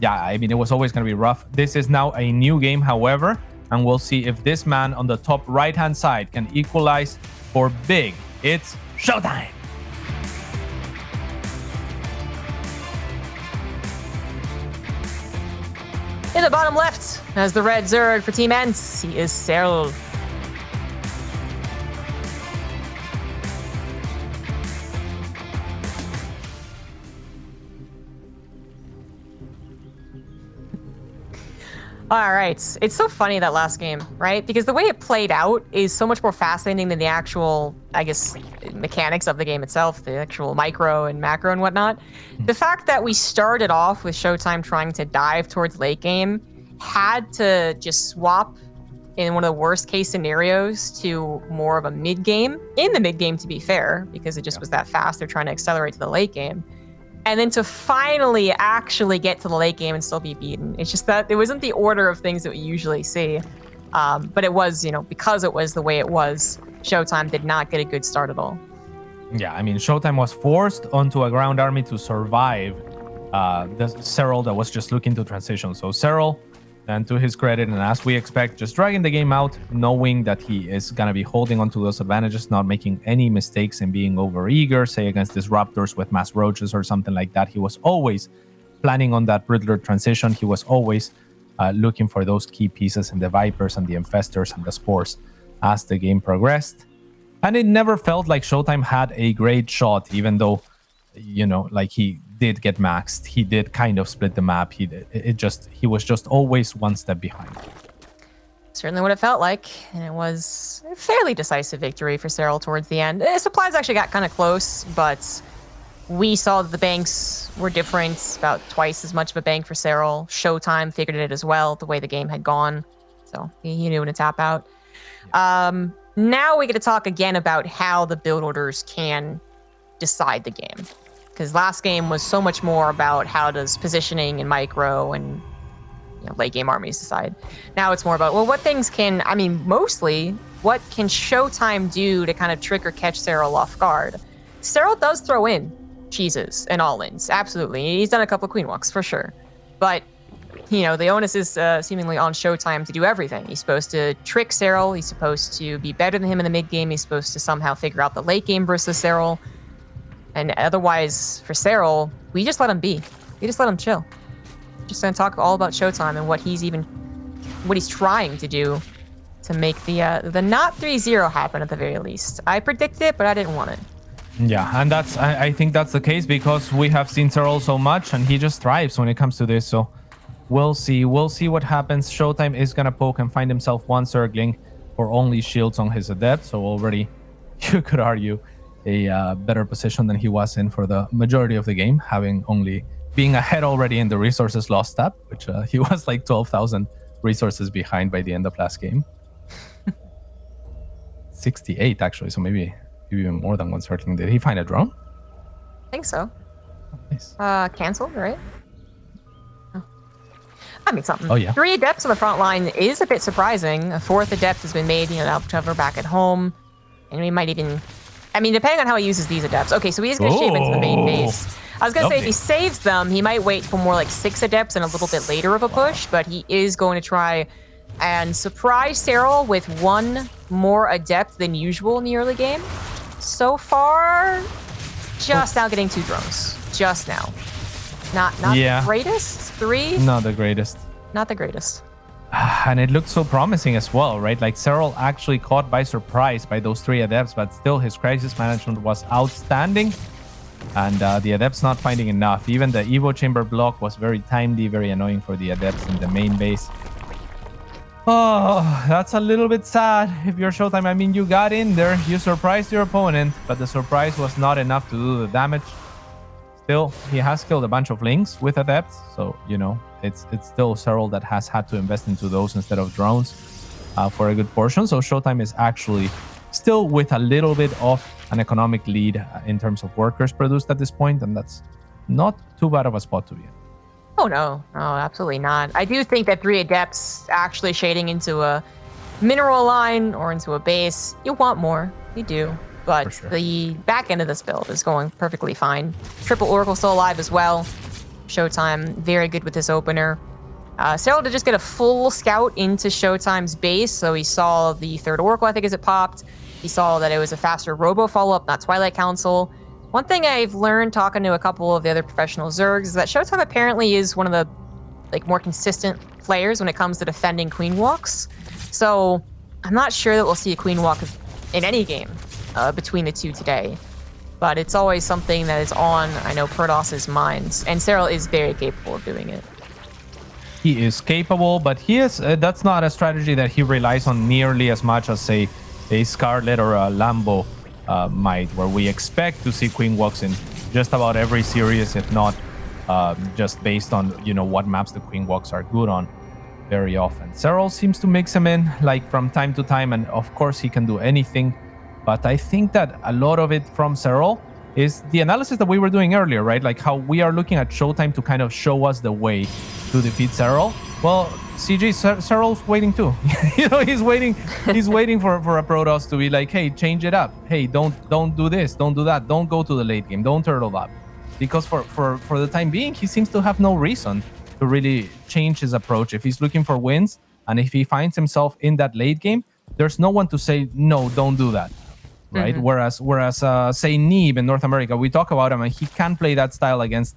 yeah, I mean, it was always going to be rough. This is now a new game, however, and we'll see if this man on the top right hand side can equalize for big. It's ShoWTimE. In the bottom left, as the red Zerg for Team Ents, he is Serral. All right. It's so funny, that last game, right? Because the way it played out is so much more fascinating than the actual, I guess, mechanics of the game itself, the actual micro and macro and whatnot. The fact that we started off with ShoWTimE trying to dive towards late game, had to just swap in one of the worst case scenarios to more of a mid game. In the mid game, to be fair, because it just was that fast. They're trying to accelerate to the late game. And then to finally actually get to the late game and still be beaten. It's just that it wasn't the order of things that we usually see. But it was, you know, because it was the way it was, ShoWTimE did not get a good start at all. Yeah, I mean, ShoWTimE was forced onto a ground army to survive the Serral that was just looking to transition. So Serral, and to his credit, and as we expect, just dragging the game out, knowing that he is going to be holding onto those advantages, not making any mistakes and being overeager, say against Disruptors with mass roaches or something like that. He was always planning on that Riddler transition. He was always looking for those key pieces in the Vipers and the Infestors and the Spores as the game progressed. And it never felt like ShoWTimE had a great shot, even though, you know, like, he did get maxed. He did kind of split the map. He was just always one step behind. Certainly what it felt like, and it was a fairly decisive victory for Serral towards the end. Supplies actually got kind of close, but we saw that the banks were different, about twice as much of a bank for Serral. ShoWTimE figured it as well, the way the game had gone, so he knew when to tap out. Now we get to talk again about how the build orders can decide the game. Because last game was so much more about how does positioning and micro and, you know, late game armies decide. Now it's more about, well, what things can, I mean, mostly, what can ShoWTimE do to kind of trick or catch Serral off guard? Serral does throw in cheeses and all-ins, absolutely. He's done a couple of queen walks, for sure. But, you know, the onus is seemingly on ShoWTimE to do everything. He's supposed to trick Serral. He's supposed to be better than him in the mid game. He's supposed to somehow figure out the late game versus Serral. And otherwise, for Serral, we just let him be. We just let him chill. Just gonna talk all about ShoWTimE and what he's trying to do to make the not 3-0 happen at the very least. I predicted it, but I didn't want it. Yeah, and I think that's the case because we have seen Serral so much, and he just thrives when it comes to this. So we'll see what happens. ShoWTimE is gonna poke and find himself one Zergling for only shields on his Adept. So already, you could argue, a better position than he was in for the majority of the game, being ahead already in the resources lost tab, which he was like 12,000 resources behind by the end of last game. 68 actually, so maybe even more than one Zergling. Did he find a drone? I think so. Oh, nice. Canceled, right? Oh. I mean, something. Oh, yeah. 3 Adepts on the front line is a bit surprising. A 4th Adept has been made, you know, now cover back at home. And we might even I mean, depending on how he uses these adepts. Okay, so he is going to shape into the main base. I was going to say, if he saves them, he might wait for more like 6 adepts and a little bit later of a push, but he is going to try and surprise Serral with 1 more adept than usual in the early game. So far, just now getting 2 drones. Just now. Not the greatest? 3? Not the greatest. Not the greatest. And it looked so promising as well, right? Like Serral actually caught by surprise by those 3 adepts, but still his crisis management was outstanding. And the adepts not finding enough. Even the Evo chamber block was very timely, very annoying for the adepts in the main base. Oh, that's a little bit sad if you're ShoWTimE. I mean, you got in there, you surprised your opponent, but the surprise was not enough to do the damage. Still, he has killed a bunch of links with adepts, so, you know, it's still Serral that has had to invest into those instead of drones for a good portion. So ShoWTimE is actually still with a little bit of an economic lead in terms of workers produced at this point, and that's not too bad of a spot to be in. Oh, no. No, absolutely not. I do think that 3 adepts actually shading into a mineral line or into a base, you want more. You do. But sure. The back end of this build is going perfectly fine. Triple Oracle still alive as well. ShoWTimE, very good with this opener. Serral did just get a full scout into ShoWTimE's base, so he saw the 3rd Oracle, I think, as it popped. He saw that it was a faster Robo follow-up, not Twilight Council. One thing I've learned talking to a couple of the other professional Zergs is that ShoWTimE apparently is one of the more consistent players when it comes to defending Queen Walks. So I'm not sure that we'll see a Queen Walk in any game between the 2 today. But it's always something that is on, I know, Protoss's minds. And Serral is very capable of doing it. He is capable, but he is that's not a strategy that he relies on nearly as much as, say, a Scarlet or a Lambo might, where we expect to see Queen Walks in just about every series, if not just based on, you know, what maps the Queen Walks are good on very often. Serral seems to mix them in like from time to time, and of course he can do anything, but I think that a lot of it from Serral is the analysis that we were doing earlier, right? Like how we are looking at ShoWTimE to kind of show us the way to defeat Serral. Well, CG, Serral's waiting too. You know, he's waiting for a Protoss to be like, hey, change it up. Hey, don't do this, don't do that, don't go to the late game, don't turtle up. Because for the time being, he seems to have no reason to really change his approach. If he's looking for wins, and if he finds himself in that late game, there's no one to say, no, don't do that. Right? Mm-hmm. Whereas say Neeb in North America, we talk about him, and he can play that style against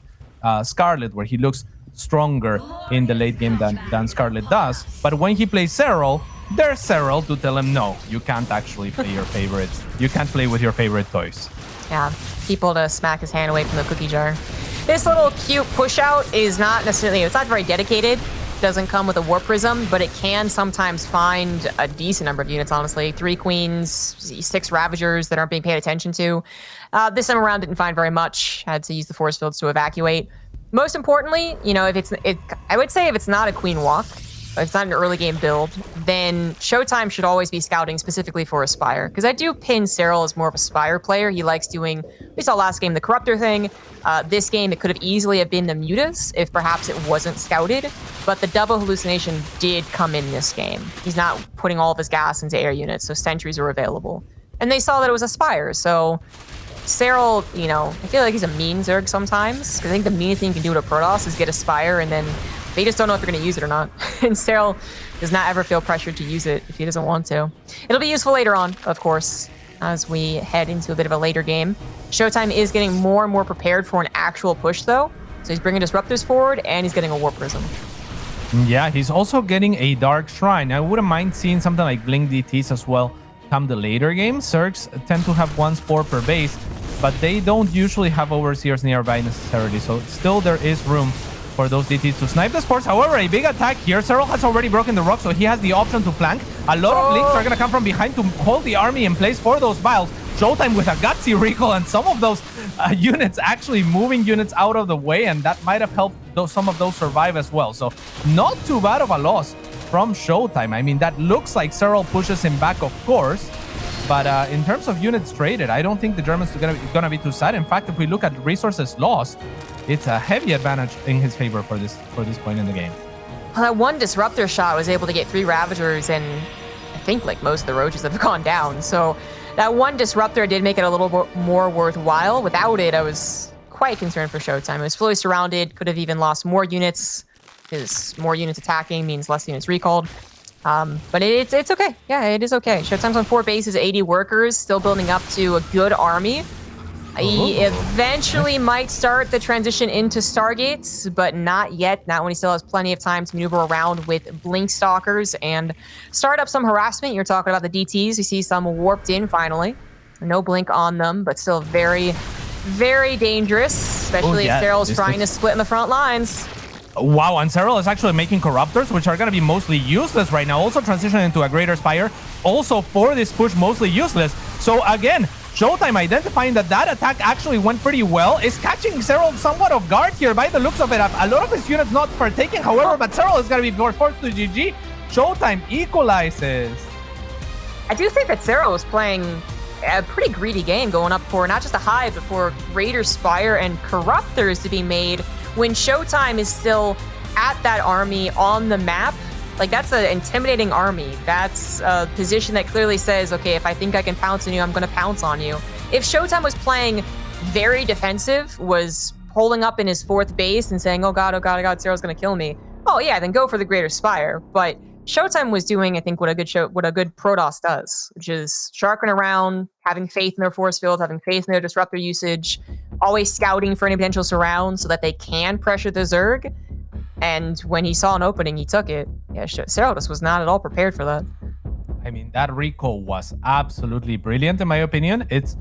Scarlet, where he looks stronger in the late game than Scarlet does. But when he plays Serral, there's Serral to tell him, no, you can't actually play your favorites. You can't play with your favorite toys. Yeah, people to smack his hand away from the cookie jar. This little cute push out is not necessarily, it's not very dedicated. Doesn't come with a Warp Prism, but it can sometimes find a decent number of units, honestly. 3 Queens, 6 Ravagers that aren't being paid attention to. This time around didn't find very much. Had to use the force fields to evacuate. Most importantly, you know, I would say if it's not a Queen Walk, if it's not an early game build, then ShoWTimE should always be scouting specifically for a Spire. Because I do pin Serral as more of a Spire player. He likes doing, we saw last game, the Corruptor thing. This game, it could have easily have been the Mutas if perhaps it wasn't scouted. But the double hallucination did come in this game. He's not putting all of his gas into air units, so sentries are available. And they saw that it was a Spire, so Serral, you know, I feel like he's a mean Zerg sometimes. Because I think the meanest thing you can do to a Protoss is get a Spire, and then they just don't know if they're going to use it or not. And Serral does not ever feel pressured to use it if he doesn't want to. It'll be useful later on, of course, as we head into a bit of a later game. ShoWTimE is getting more and more prepared for an actual push, though. So he's bringing Disruptors forward, and he's getting a Warp Prism. Yeah, he's also getting a Dark Shrine. I wouldn't mind seeing something like Blink DTs as well come the later game. Zergs tend to have 1 Spore per base, but they don't usually have Overseers nearby necessarily. So still there is room for those DTs to snipe the Spores. However, a big attack here. Serral has already broken the rock, so he has the option to flank. A lot of links are going to come from behind to hold the army in place for those vials. ShoWTimE with a gutsy recall, and some of those units actually moving units out of the way, and that might have helped some of those survive as well. So not too bad of a loss from ShoWTimE. I mean, that looks like Serral pushes him back, of course, but in terms of units traded, I don't think the Germans are gonna be too sad. In fact, if we look at resources lost, it's a heavy advantage in his favor for this point in the game. Well, that 1 Disruptor shot was able to get 3 Ravagers, and I think like most of the Roaches have gone down. So That one disruptor did make it a little more worthwhile. Without it, I was quite concerned for ShoWTimE. It was fully surrounded, could have even lost more units, because more units attacking means less units recalled. But it's okay. Yeah, it is okay. ShoWTimE's on 4 bases, 80 workers, still building up to a good army. He eventually might start the transition into Stargates, but not yet. Not when he still has plenty of time to maneuver around with Blink Stalkers and start up some harassment. You're talking about the DTs. We see some warped in finally. No Blink on them, but still very, very dangerous, especially if Serral's trying to split in the front lines. Wow, and Serral is actually making Corruptors, which are going to be mostly useless right now. Also transitioning into a Greater Spire. Also for this push, mostly useless. So again, ShoWTimE identifying that attack actually went pretty well is catching Serral somewhat off guard here by the looks of it. A lot of his units not partaking, however, but Serral is going to be forced to GG. ShoWTimE equalizes. I do think that Serral was playing a pretty greedy game, going up for not just a hive, but for Greater Spire and Corruptors to be made when ShoWTimE is still at that army on the map. Like, that's an intimidating army. That's a position that clearly says, okay, if I think I can pounce on you, I'm going to pounce on you. If ShoWTimE was playing very defensive, was holding up in his 4th base and saying, oh god, Serral's going to kill me, oh yeah, then go for the Greater Spire. But ShoWTimE was doing, I think, what a good Protoss does, which is sharking around, having faith in their force field, having faith in their disruptor usage, always scouting for any potential surround so that they can pressure the Zerg. And when he saw an opening, he took it. Yeah, Serral just was not at all prepared for that. I mean, that recall was absolutely brilliant, in my opinion. It's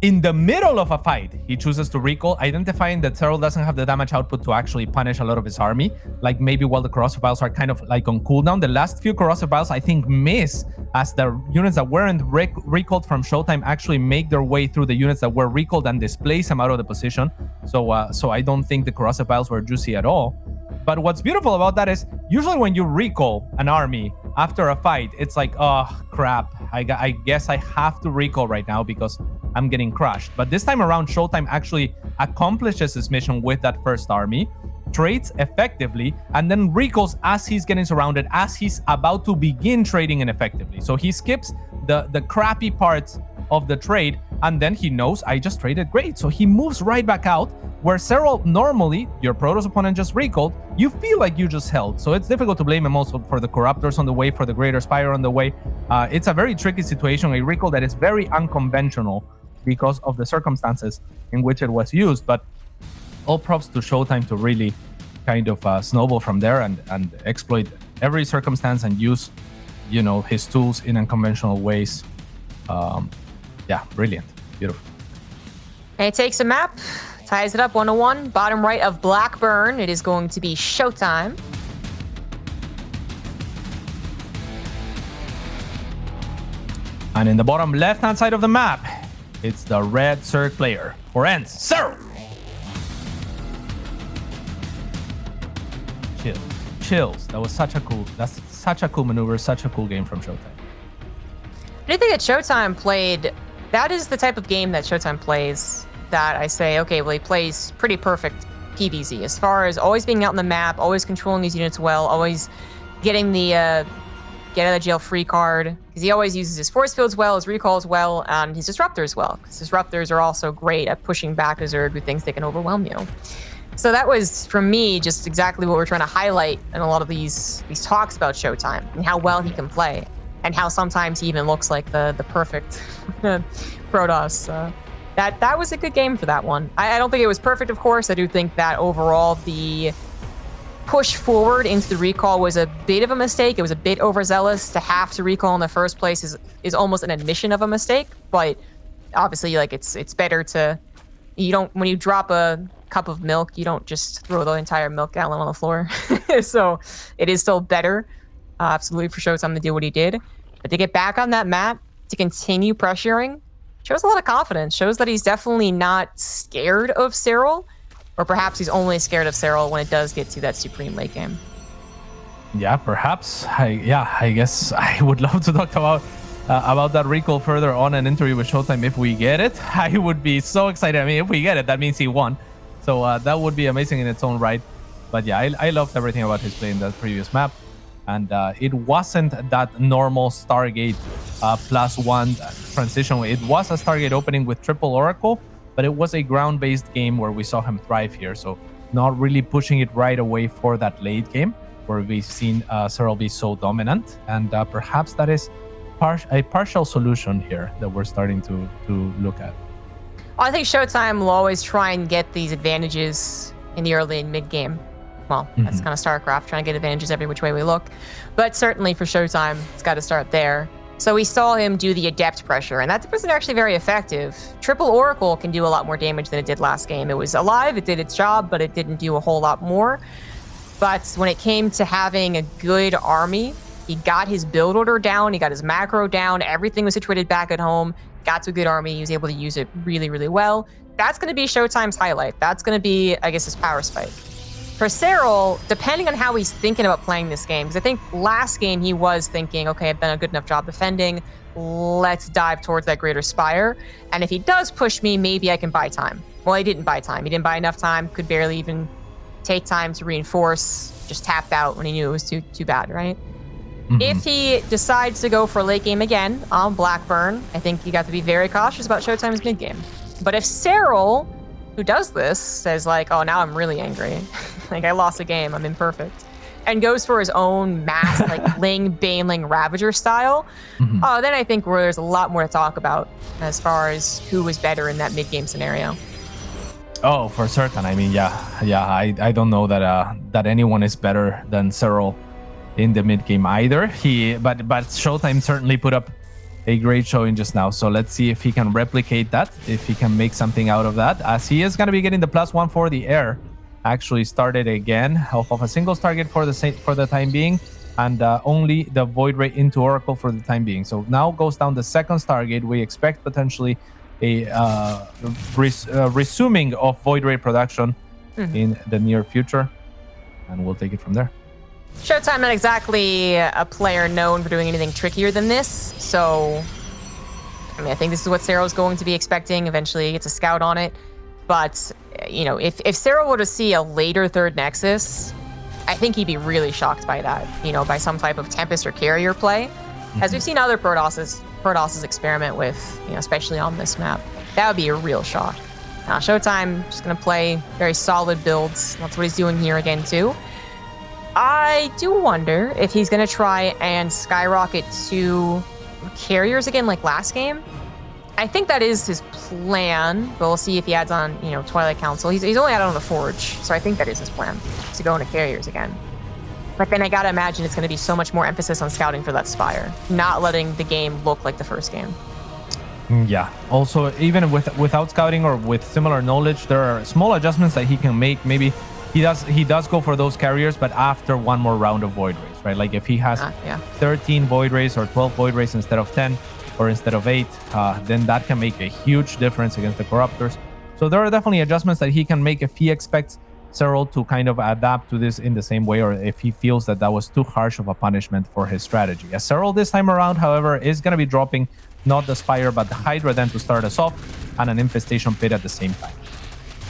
in the middle of a fight, he chooses to recall, identifying that Serral doesn't have the damage output to actually punish a lot of his army. Like, maybe while the corrosive vials are kind of like on cooldown. The last few corrosive vials, I think, miss as the units that weren't recalled from ShoWTimE actually make their way through the units that were recalled and displace them out of the position. So I don't think the corrosive vials were juicy at all. But what's beautiful about that is, usually when you recall an army after a fight, it's like, oh, crap. I guess I have to recall right now because I'm getting crushed. But this time around, ShoWTimE actually accomplishes his mission with that first army, trades effectively, and then recalls as he's getting surrounded, as he's about to begin trading ineffectively. So he skips the crappy parts of the trade, and then he knows I just traded great. So he moves right back out, where Serral, normally, your Protoss opponent just recalled, you feel like you just held. So it's difficult to blame him also for the Corruptors on the way, for the Greater Spire on the way. It's a very tricky situation, a recall that is very unconventional because of the circumstances in which it was used. But all props to ShoWTimE to really kind of snowball from there and exploit every circumstance and use, you know, his tools in unconventional ways. Yeah, brilliant. Beautiful. And it takes a map, ties it up 1-1. Bottom right of Blackburn, it is going to be ShoWTimE. And in the bottom left-hand side of the map, it's the red Zerg player. For ends, Serral. Chills. That's such a cool maneuver, such a cool game from ShoWTimE. I think that ShoWTimE played, that is the type of game that ShoWTimE plays that I say, okay, well, he plays pretty perfect PvZ as far as always being out on the map, always controlling these units well, always getting the get out of jail free card, because he always uses his force fields well, his recalls well, and his disruptors well, because disruptors are also great at pushing back a Zerg who thinks they can overwhelm you. So that was, for me, just exactly what we're trying to highlight in a lot of these talks about ShoWTimE and how well he can play, and how sometimes he even looks like the perfect Protoss. That was a good game for that one. I don't think it was perfect, of course. I do think that overall the push forward into the recall was a bit of a mistake. It was a bit overzealous. To have to recall in the first place is almost an admission of a mistake. But obviously, like, it's better to, you don't, when you drop a cup of milk, you don't just throw the entire milk gallon on the floor. So it is still better, absolutely, for ShoWTimE to do what he did. But to get back on that map, to continue pressuring, shows a lot of confidence. Shows that he's definitely not scared of Serral, or perhaps he's only scared of Serral when it does get to that supreme late game. Yeah, perhaps. I guess I would love to talk about that recall further on an interview with ShoWTimE if we get it. I would be so excited. I mean, if we get it, that means he won. So that would be amazing in its own right. But yeah, I loved everything about his play in that previous map. And it wasn't that normal Stargate +1 transition. It was a Stargate opening with triple Oracle, but it was a ground-based game where we saw him thrive here. So not really pushing it right away for that late game where we've seen Serral be so dominant. And perhaps that is a partial solution here that we're starting to look at. Well, I think ShoWTimE will always try and get these advantages in the early and mid game. Well, that's kind of StarCraft, trying to get advantages every which way we look. But certainly for ShoWTimE, it's got to start there. So we saw him do the Adept pressure, and that wasn't actually very effective. Triple Oracle can do a lot more damage than it did last game. It was alive, it did its job, but it didn't do a whole lot more. But when it came to having a good army, he got his build order down, he got his macro down, everything was situated back at home, got to a good army, he was able to use it really, really well. That's going to be ShoWTimE's highlight. That's going to be, I guess, his power spike. For Serral, depending on how he's thinking about playing this game, because I think last game he was thinking, okay, I've done a good enough job defending, let's dive towards that Greater Spire, and if he does push me, maybe I can buy time. Well, he didn't buy time. He didn't buy enough time, could barely even take time to reinforce, just tapped out when he knew it was too bad, right? If he decides to go for a late game again on Blackburn, I think you got to be very cautious about ShoWTimE's mid game. But if Serral, who does this, says like, oh, now I'm really angry. Like, I lost a game, I'm imperfect. And goes for his own mass, like, Ling, Baneling, Ravager style, then I think there's a lot more to talk about as far as who was better in that mid-game scenario. Oh, for certain. I mean, I don't know that anyone is better than Serral in the mid-game either. But ShoWTimE certainly put up a great showing just now. So let's see if he can replicate that, if he can make something out of that, as he is going to be getting the +1 for the air. Actually started again off of a single target for the time being, and only the Void Ray into Oracle for the time being. So now goes down the second Stargate. We expect potentially a resuming of Void Ray production in the near future, and we'll take it from there. ShoWTimE not exactly a player known for doing anything trickier than this, so I mean, I think this is what Serral is going to be expecting. Eventually he gets a scout on it, but you know, if Serral were to see a later third Nexus, I think he'd be really shocked by that, you know, by some type of Tempest or Carrier play, as we've seen other Protosses experiment with, you know, especially on this map. That would be a real shock. Now ShoWTimE just going to play very solid builds. That's what he's doing here again too. I do wonder if he's going to try and skyrocket to Carriers again like last game. I think that is his plan, but we'll see if he adds on, you know, Twilight Council. He's only added on the Forge, so I think that is his plan, to go into Carriers again. But then I gotta imagine it's going to be so much more emphasis on scouting for that Spire, not letting the game look like the first game. Yeah. Also, even without scouting or with similar knowledge, there are small adjustments that he can make. Maybe he does go for those Carriers, but after one more round of Void Rays, right? Like if he has 13 Void Rays or 12 Void Rays instead of 10 or instead of 8, then that can make a huge difference against the Corruptors. So there are definitely adjustments that he can make if he expects Serral to kind of adapt to this in the same way, or if he feels that that was too harsh of a punishment for his strategy. As Serral this time around, however, is going to be dropping not the Spire, but the Hydra then to start us off, and an Infestation Pit at the same time.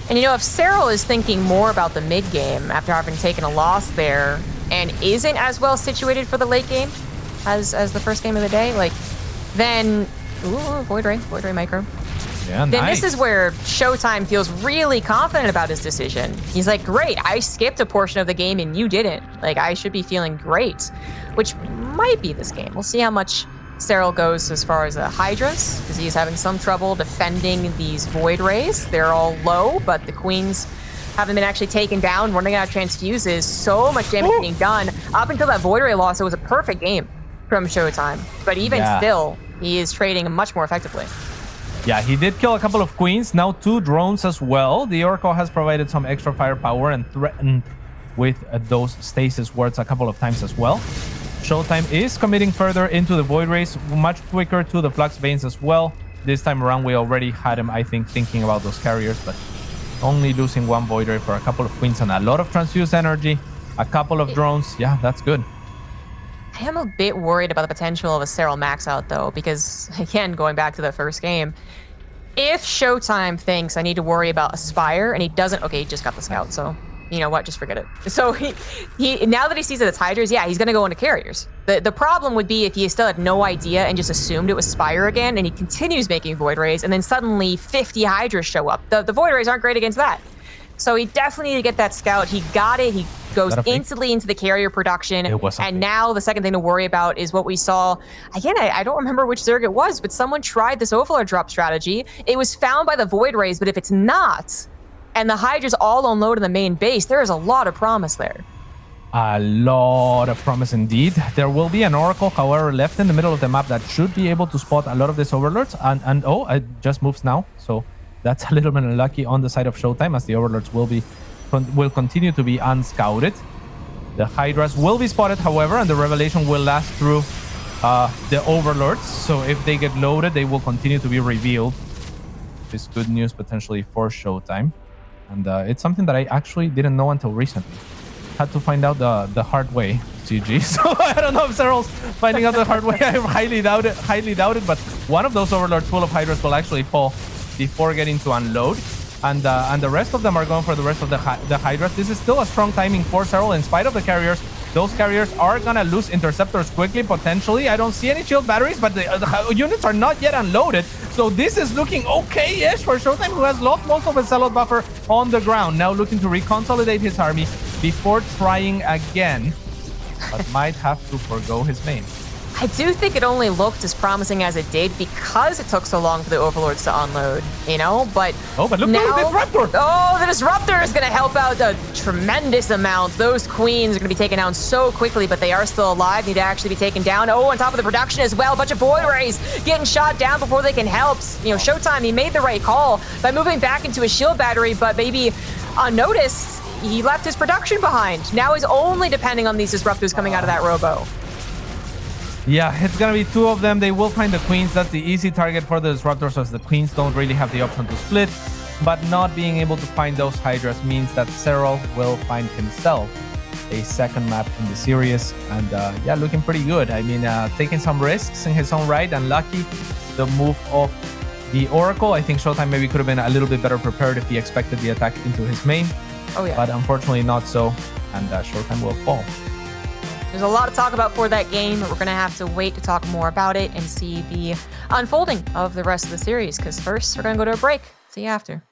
And you know, if Serral is thinking more about the mid game after having taken a loss there, and isn't as well situated for the late game as the first game of the day, like, then Void Ray micro. Yeah, then this is where ShoWTimE feels really confident about his decision. He's like, great, I skipped a portion of the game and you didn't. Like, I should be feeling great, which might be this game. We'll see how much Serral goes as far as Hydras, because he's having some trouble defending these Void Rays. They're all low, but the Queens haven't been actually taken down, running out of transfuses, so much damage being done. Up until that Void Ray loss, it was a perfect game from ShoWTimE. But even still, he is trading much more effectively. Yeah, he did kill a couple of Queens, now 2 drones as well. The Oracle has provided some extra firepower and threatened with those stasis wards a couple of times as well. ShoWTimE is committing further into the Void Rays, much quicker to the Flux Veins as well. This time around, we already had him, I think, thinking about those Carriers, but only losing 1 Void Ray for a couple of Queens and a lot of transfused energy, a couple of drones. Yeah, that's good. I am a bit worried about the potential of a Serral max out, though, because, again, going back to the first game, if ShoWTimE thinks I need to worry about a Spire, and he doesn't... Okay, he just got the Scout, so you know what, just forget it. So he now that he sees that it's Hydras, yeah, he's gonna go into carriers. The problem would be if he still had no idea and just assumed it was Spire again, and he continues making Void Rays, and then suddenly 50 Hydras show up. The Void Rays aren't great against that. So he definitely needed to get that scout. He got it. He goes instantly into the carrier production. And now the second thing to worry about is what we saw. Again, I don't remember which Zerg it was, but someone tried this Overlord drop strategy. It was found by the Void Rays, but if it's not, and the Hydra's all unload in the main base, there is a lot of promise there. A lot of promise indeed. There will be an Oracle, however, left in the middle of the map that should be able to spot a lot of these Overlords. And oh, it just moves now. So that's a little bit unlucky on the side of ShoWTimE, as the Overlords will continue to be unscouted. The Hydras will be spotted, however, and the Revelation will last through the Overlords. So if they get loaded, they will continue to be revealed. Which is good news potentially for ShoWTimE. And it's something that I actually didn't know until recently. Had to find out the hard way, GG. So I don't know if Serral's finding out the hard way. I highly doubt it, but one of those Overlords full of Hydras will actually fall before getting to unload, and the rest of them are going for the rest of the Hydras. This is still a strong timing for Serral in spite of the carriers. Those carriers are gonna lose interceptors quickly, potentially. I don't see any shield batteries, but the units are not yet unloaded, so this is looking okay-ish for ShoWTimE, who has lost most of his Zealot buffer on the ground, now looking to reconsolidate his army before trying again, but might have to forgo his main. I do think it only looked as promising as it did because it took so long for the Overlords to unload, you know? But look now, at the Disruptor! Oh, the Disruptor is going to help out a tremendous amount. Those Queens are going to be taken down so quickly, but they are still alive, need to actually be taken down. Oh, on top of the production as well, a bunch of Void Rays getting shot down before they can help. You know, ShoWTimE, he made the right call by moving back into a shield battery, but maybe unnoticed, he left his production behind. Now he's only depending on these Disruptors coming out of that Robo. Yeah, it's gonna be two of them. They will find the Queens. That's the easy target for the Disruptors, as the Queens don't really have the option to split. But not being able to find those Hydras means that Serral will find himself a second map in the series. And yeah, looking pretty good. I mean, taking some risks in his own right, and lucky the move of the Oracle. I think ShoWTimE maybe could have been a little bit better prepared if he expected the attack into his main. Oh yeah. But unfortunately not so, and ShoWTimE will fall. There's a lot to talk about for that game, but we're going to have to wait to talk more about it and see the unfolding of the rest of the series, because first we're going to go to a break. See you after.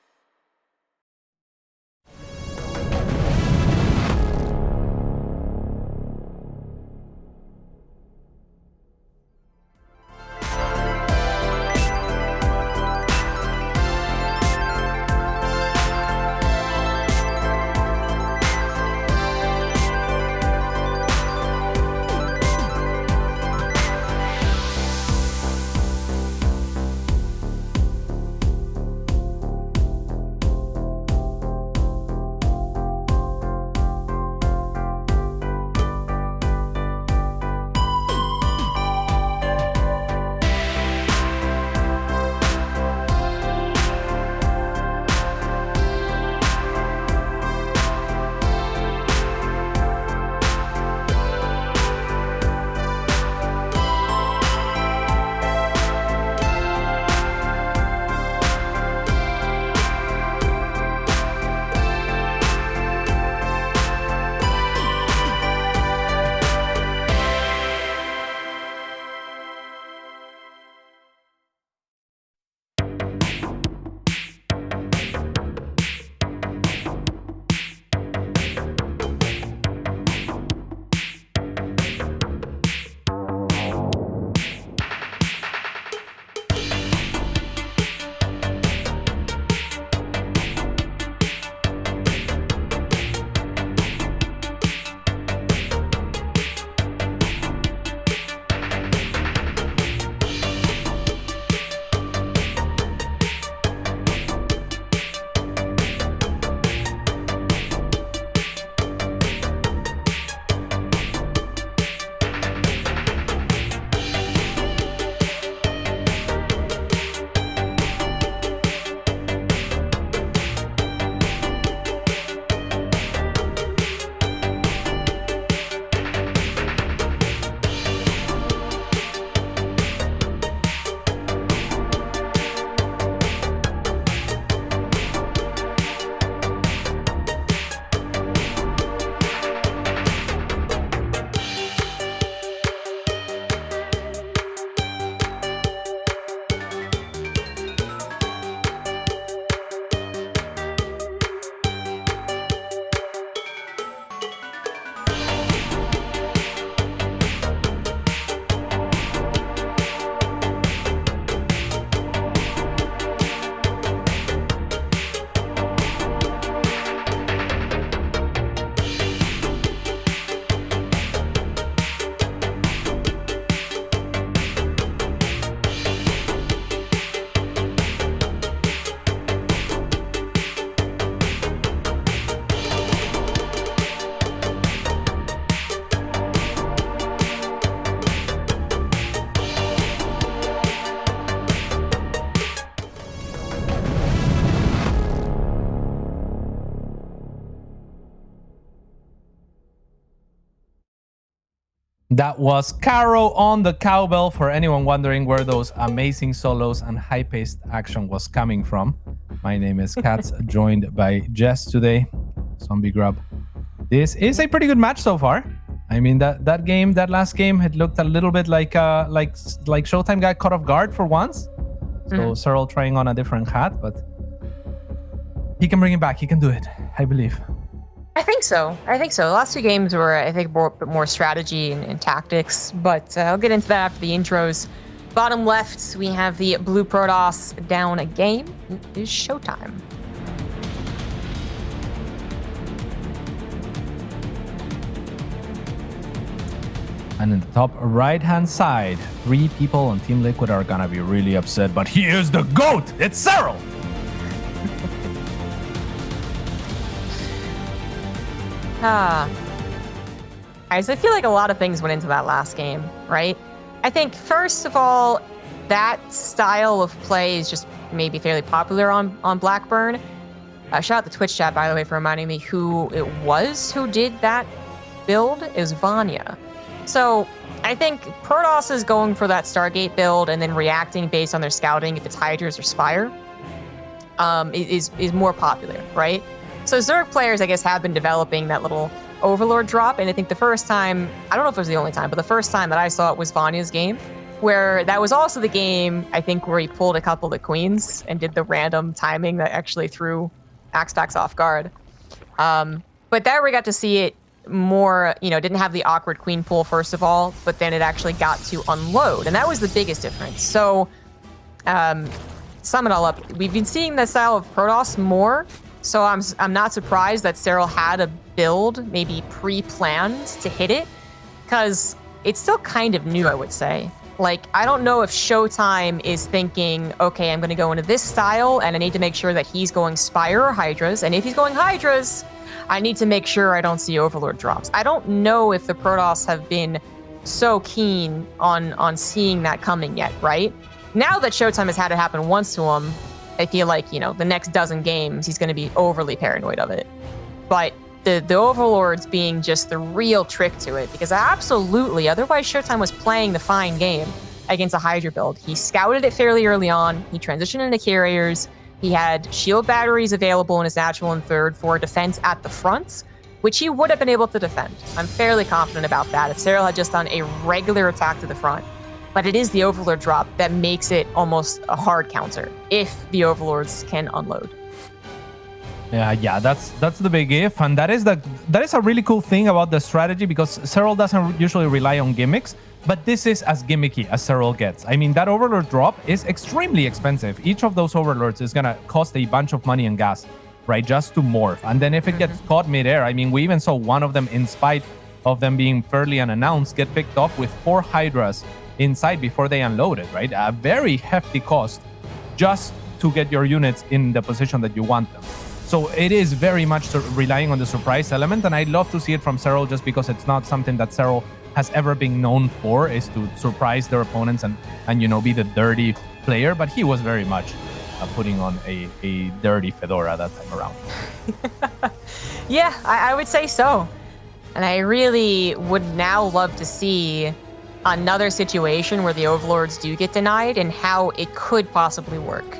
That was Caro on the cowbell, for anyone wondering where those amazing solos and high-paced action was coming from. My name is Katz, joined by Jess today. Zombie Grub. This is a pretty good match so far. I mean, that last game, it looked a little bit like ShoWTimE got caught off guard for once. So Serral trying on a different hat, but he can bring it back. He can do it, I believe. I think so. The last two games were, I think, more strategy and tactics, but I'll get into that after the intros. Bottom left, we have the Blue Protoss down a game. It is ShoWTimE. And in the top right-hand side, 3 people on Team Liquid are gonna be really upset, but here's the GOAT! It's Serral! Guys, I feel like a lot of things went into that last game, right? I think, first of all, that style of play is just maybe fairly popular on Blackburn. Shout out the Twitch chat, by the way, for reminding me who it was who did that build. It was Vanya. So I think Protoss is going for that Stargate build and then reacting based on their scouting if it's Hydras or Spire is more popular, right? So Zerg players, I guess, have been developing that little Overlord drop, and I think the first time, I don't know if it was the only time, but the first time that I saw it was Vanya's game, where that was also the game, I think, where he pulled a couple of the queens and did the random timing that actually threw Axpax off guard. But there we got to see it more, didn't have the awkward queen pull, first of all, but then it actually got to unload, and that was the biggest difference. So, sum it all up, we've been seeing that style of Protoss more. So I'm not surprised that Serral had a build maybe pre-planned to hit it, because it's still kind of new, I would say. Like, I don't know if ShoWTimE is thinking, okay, I'm going to go into this style, and I need to make sure that he's going Spire or Hydras, and if he's going Hydras, I need to make sure I don't see Overlord drops. I don't know if the Protoss have been so keen on seeing that coming yet, right? Now that ShoWTimE has had it happen once to him, I feel like, the next dozen games, he's going to be overly paranoid of it. But the Overlords being just the real trick to it, because absolutely, otherwise ShoWTimE was playing the fine game against a Hydra build. He scouted it fairly early on. He transitioned into carriers. He had shield batteries available in his natural and third for defense at the front, which he would have been able to defend. I'm fairly confident about that if Serral had just done a regular attack to the front. But it is the Overlord drop that makes it almost a hard counter if the Overlords can unload. Yeah, that's the big if, and that is a really cool thing about the strategy, because Serral doesn't usually rely on gimmicks, but this is as gimmicky as Serral gets. I mean, that Overlord drop is extremely expensive. Each of those Overlords is gonna cost a bunch of money and gas, right, just to morph. And then if it gets caught midair, I mean, we even saw one of them, in spite of them being fairly unannounced, get picked off with 4 Hydras inside before they unloaded, right? A very hefty cost just to get your units in the position that you want them. So it is very much relying on the surprise element, and I'd love to see it from Serral, just because it's not something that Serral has ever been known for, is to surprise their opponents and be the dirty player, but he was very much putting on a dirty fedora that time around. Yeah, I would say so. And I really would now love to see another situation where the Overlords do get denied, and how it could possibly work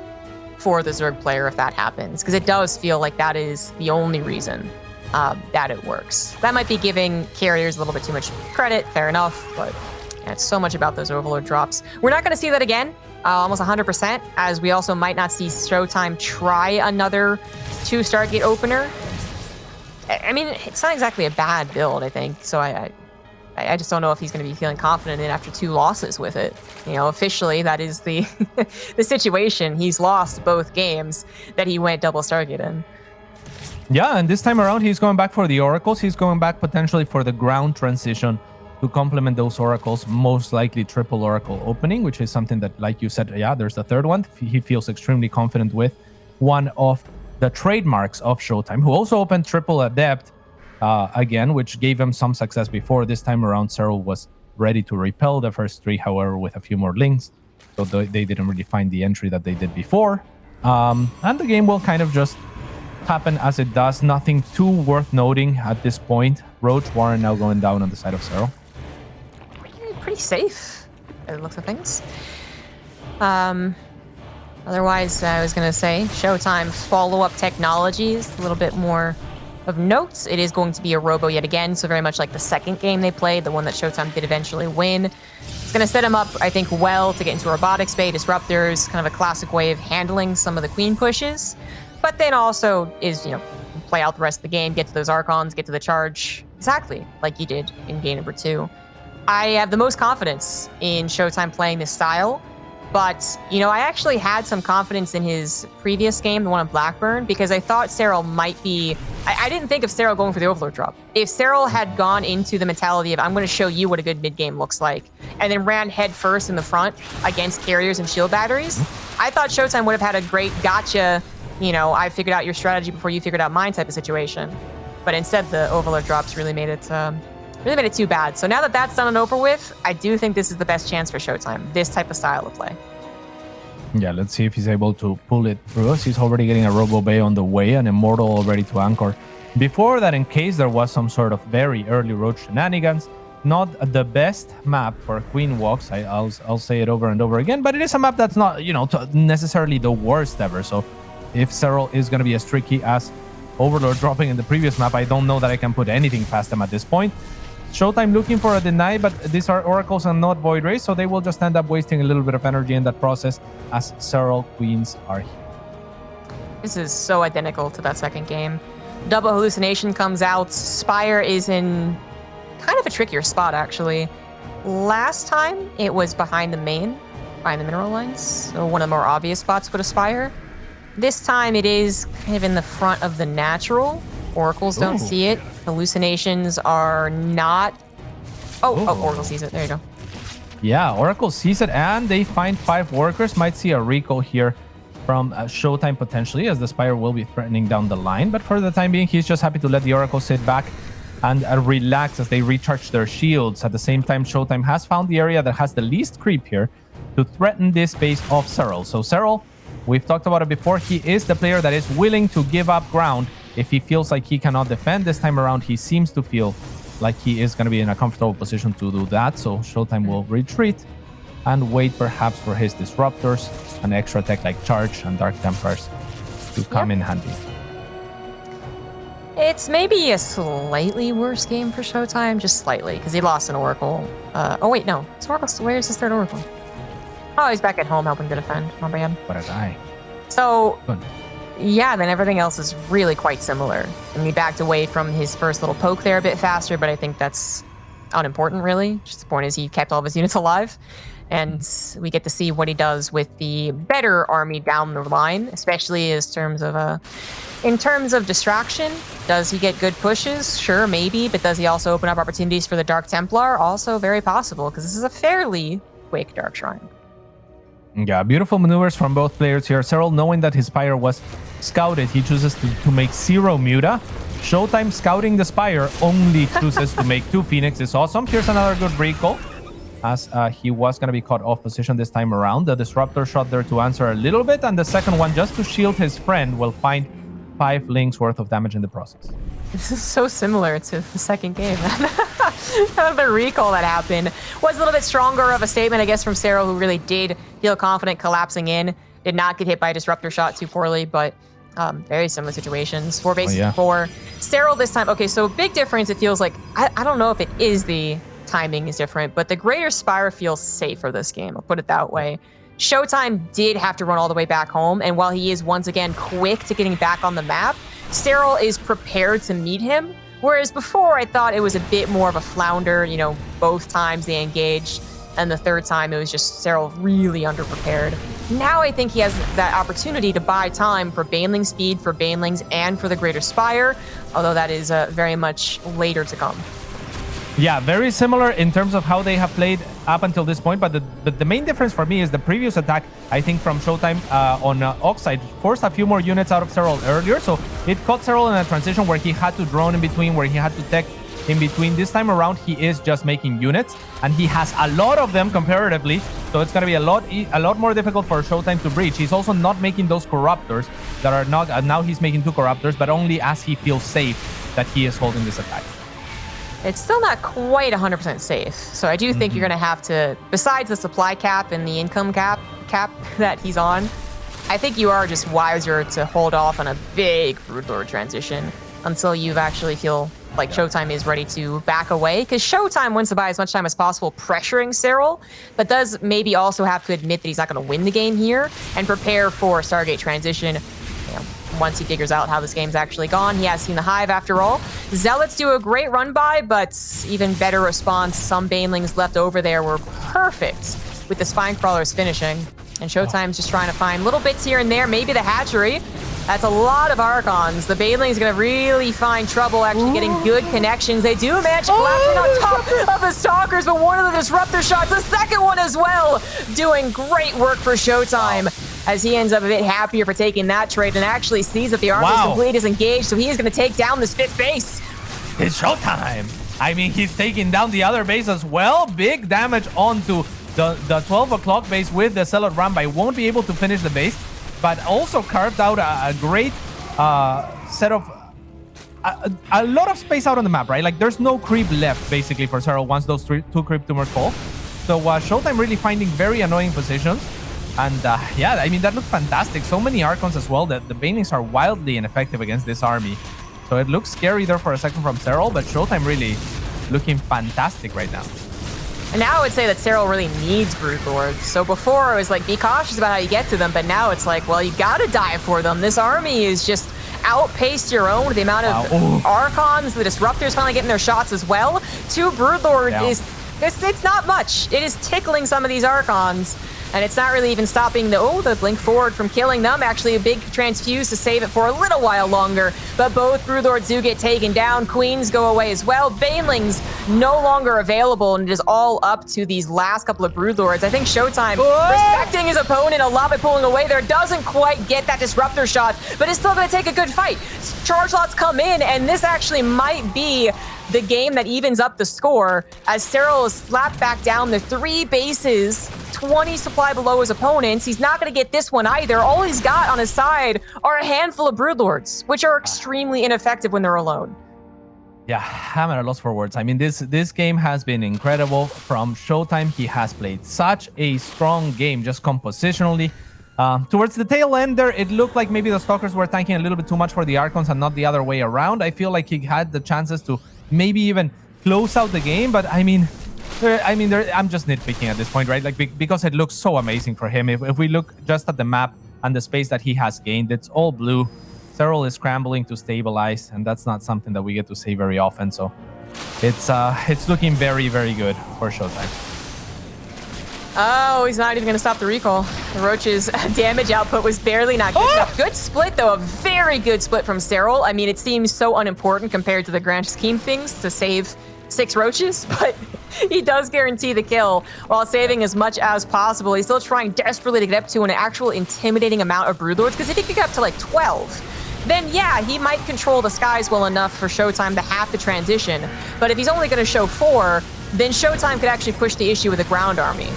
for the Zerg player if that happens, because it does feel like that is the only reason that it works. That might be giving carriers a little bit too much credit, fair enough, but it's so much about those Overlord drops. We're not going to see that again, almost 100%, as we also might not see ShoWTimE try another 2 Stargate opener. I mean, it's not exactly a bad build, I think, so I just don't know if he's going to be feeling confident in after 2 losses with it. Officially, that is the the situation. He's lost both games that he went double Stargate in. Yeah, and this time around, he's going back for the Oracles. He's going back potentially for the ground transition to complement those Oracles, most likely triple Oracle opening, which is something that, like you said, yeah, there's the third one he feels extremely confident with. One of the trademarks of ShoWTimE, who also opened triple Adept, again, which gave him some success before. This time around, Serral was ready to repel the first 3, however, with a few more links. So they didn't really find the entry that they did before. And the game will kind of just happen as it does. Nothing too worth noting at this point. Roach Warren now going down on the side of Serral. pretty safe by the looks of things. Otherwise, I was going to say, ShoWTimE follow-up technologies, a little bit more of notes. It is going to be a robo yet again, so very much like the second game they played, the one that ShoWTimE did eventually win. It's going to set him up, I think, well to get into Robotics Bay, Disruptors, kind of a classic way of handling some of the Queen pushes, but then also is, play out the rest of the game, get to those Archons, get to the charge, exactly like he did in game number 2. I have the most confidence in ShoWTimE playing this style, but, I actually had some confidence in his previous game, the one on Blackburn, because I thought Serral might be... I didn't think of Serral going for the Overlord drop. If Serral had gone into the mentality of, I'm going to show you what a good mid-game looks like, and then ran head first in the front against carriers and shield batteries, I thought ShoWTimE would have had a great gotcha, I figured out your strategy before you figured out mine type of situation. But instead, the Overlord drops really made it too bad. So now that that's done and over with, I do think this is the best chance for ShoWTimE, this type of style of play. Yeah, let's see if he's able to pull it through. He's already getting a Robo Bay on the way, an Immortal already to anchor. Before that, in case there was some sort of very early road shenanigans, not the best map for Queen walks. I'll say it over and over again, but it is a map that's not, necessarily the worst ever. So if Serral is going to be as tricky as Overlord dropping in the previous map, I don't know that I can put anything past them at this point. ShoWTimE looking for a deny, but these are Oracles and not Void Rays, so they will just end up wasting a little bit of energy in that process as Serral Queens are here. This is so identical to that second game. Double Hallucination comes out. Spire is in kind of a trickier spot, actually. Last time, it was behind the mineral lines, so one of the more obvious spots to put a Spire. This time, it is kind of in the front of the natural. Oracles don't see it. Hallucinations are not... Oracle sees it. There you go. Yeah, Oracle sees it, and they find 5 workers. Might see a recall here from ShoWTimE potentially, as the Spire will be threatening down the line. But for the time being, he's just happy to let the Oracle sit back and relax as they recharge their shields. At the same time, ShoWTimE has found the area that has the least creep here to threaten this base of Serral. So Serral, we've talked about it before, he is the player that is willing to give up ground if he feels like he cannot defend. This time around, he seems to feel like he is going to be in a comfortable position to do that. So ShoWTimE will retreat and wait perhaps for his Disruptors, an extra tech like Charge and Dark Templars to come in handy. It's maybe a slightly worse game for ShoWTimE, just slightly, because he lost an Oracle. No. Where's his third Oracle? Oh, he's back at home helping to defend. My bad. What a guy. So... Good. Yeah, then everything else is really quite similar. And he backed away from his first little poke there a bit faster, but I think that's unimportant, really. Just the point is he kept all of his units alive. And we get to see what he does with the better army down the line, especially in terms of distraction. Does he get good pushes? Sure, maybe. But does he also open up opportunities for the Dark Templar? Also very possible, because this is a fairly quick Dark Shrine. Yeah, beautiful maneuvers from both players here. Serral, knowing that his Spire was scouted, he chooses to make 0 Muta. ShoWTimE scouting the Spire only chooses to make 2 Phoenixes. Awesome. Here's another good recall, as he was going to be caught off position this time around. The Disruptor shot there to answer a little bit, and the second one, just to shield his friend, will find 5 links worth of damage in the process. This is so similar to the second game. The recall that happened was a little bit stronger of a statement, I guess, from Serral, who really did feel confident collapsing in. Did not get hit by a Disruptor shot too poorly, but very similar situations. 4 bases for Serral this time. Okay, so big difference. It feels like, I don't know if it is the timing is different, but the Greater Spire feels safer this game. I'll put it that way. ShoWTimE did have to run all the way back home, and while he is once again quick to getting back on the map, Serral is prepared to meet him. Whereas before, I thought it was a bit more of a flounder. Both times they engaged, and the third time it was just Serral really underprepared. Now I think he has that opportunity to buy time for Baneling speed, for Banelings, and for the Greater Spire, although that is very much later to come. Yeah, very similar in terms of how they have played up until this point, but the main difference for me is the previous attack, I think, from ShoWTimE on Oxide forced a few more units out of Serral earlier, so it caught Serral in a transition where he had to drone in between, where he had to tech in between. This time around, he is just making units, and he has a lot of them comparatively, so it's going to be a lot more difficult for ShoWTimE to breach. He's also not making those Corruptors that are not... now he's making 2 Corruptors, but only as he feels safe that he is holding this attack. It's still not quite 100% safe. So I do think you're going to have to, besides the supply cap and the income cap that he's on, I think you are just wiser to hold off on a big Broodlord transition until you actually feel like ShoWTimE is ready to back away. Because ShoWTimE wants to buy as much time as possible pressuring Serral, but does maybe also have to admit that he's not going to win the game here and prepare for Stargate transition. You know, once he figures out how this game's actually gone. He has seen the Hive after all. Zealots do a great run by, but even better response. Some Banelings left over there were perfect with the Spine Crawlers finishing. And ShoWTimE's just trying to find little bits here and there. Maybe the hatchery. That's a lot of Archons. The Baneling's gonna really find trouble actually getting good connections. They do manage to collapse on top of the Stalkers, but one of the Disruptor shots, the second one as well, doing great work for ShoWTimE. As he ends up a bit happier for taking that trade and actually sees that the army is completely disengaged, so he is going to take down this 5th base. It's ShoWTimE. I mean, he's taking down the other base as well. Big damage onto the 12 o'clock base with the Zealot run by. Won't be able to finish the base, but also carved out a great set of... a lot of space out on the map, right? Like, there's no creep left, basically, for Serral once those 2 creep tumors fall. So ShoWTimE really finding very annoying positions. And yeah, I mean, that looked fantastic. So many Archons as well. That the Banelings are wildly ineffective against this army. So it looks scary there for a second from Serral, but ShoWTimE really looking fantastic right now. And now I would say that Serral really needs Broodlords. So before it was like, be cautious about how you get to them, but now it's like, well, you gotta dive for them. This army is just outpaced your own. The amount of Archons, the Disruptors finally getting their shots as well. 2 Broodlords is, it's not much. It is tickling some of these Archons. And it's not really even stopping the blink forward from killing them. Actually, a big transfuse to save it for a little while longer. But both Broodlords do get taken down. Queens go away as well. Banelings no longer available, and it is all up to these last couple of Broodlords. I think ShoWTimE, respecting his opponent a lot by pulling away there, doesn't quite get that Disruptor shot, but is still going to take a good fight. Charge lots come in, and this actually might be the game that evens up the score as Serral is slapped back down the 3 bases, 20 supply below his opponents. He's not going to get this one either. All he's got on his side are a handful of Broodlords, which are extremely ineffective when they're alone. Yeah, I'm at a loss for words. I mean, this game has been incredible from ShoWTimE. He has played such a strong game, just compositionally. Towards the tail end there, it looked like maybe the Stalkers were tanking a little bit too much for the Archons and not the other way around. I feel like he had the chances to maybe even close out the game, but I mean, I'm just nitpicking at this point, right? Like, because it looks so amazing for him. If we look just at the map and the space that he has gained, it's all blue. Serral is scrambling to stabilize, and that's not something that we get to see very often. So it's looking very, very good for ShoWTimE. Oh, he's not even going to stop the recall. The Roach's damage output was barely not good enough. Good split, though. A very good split from Serral. I mean, it seems so unimportant compared to the grand scheme things to save 6 Roaches, but he does guarantee the kill while saving as much as possible. He's still trying desperately to get up to an actual intimidating amount of Broodlords, because if he could get up to like 12, then yeah, he might control the skies well enough for ShoWTimE to have the transition. But if he's only going to show 4, then ShoWTimE could actually push the issue with a ground army.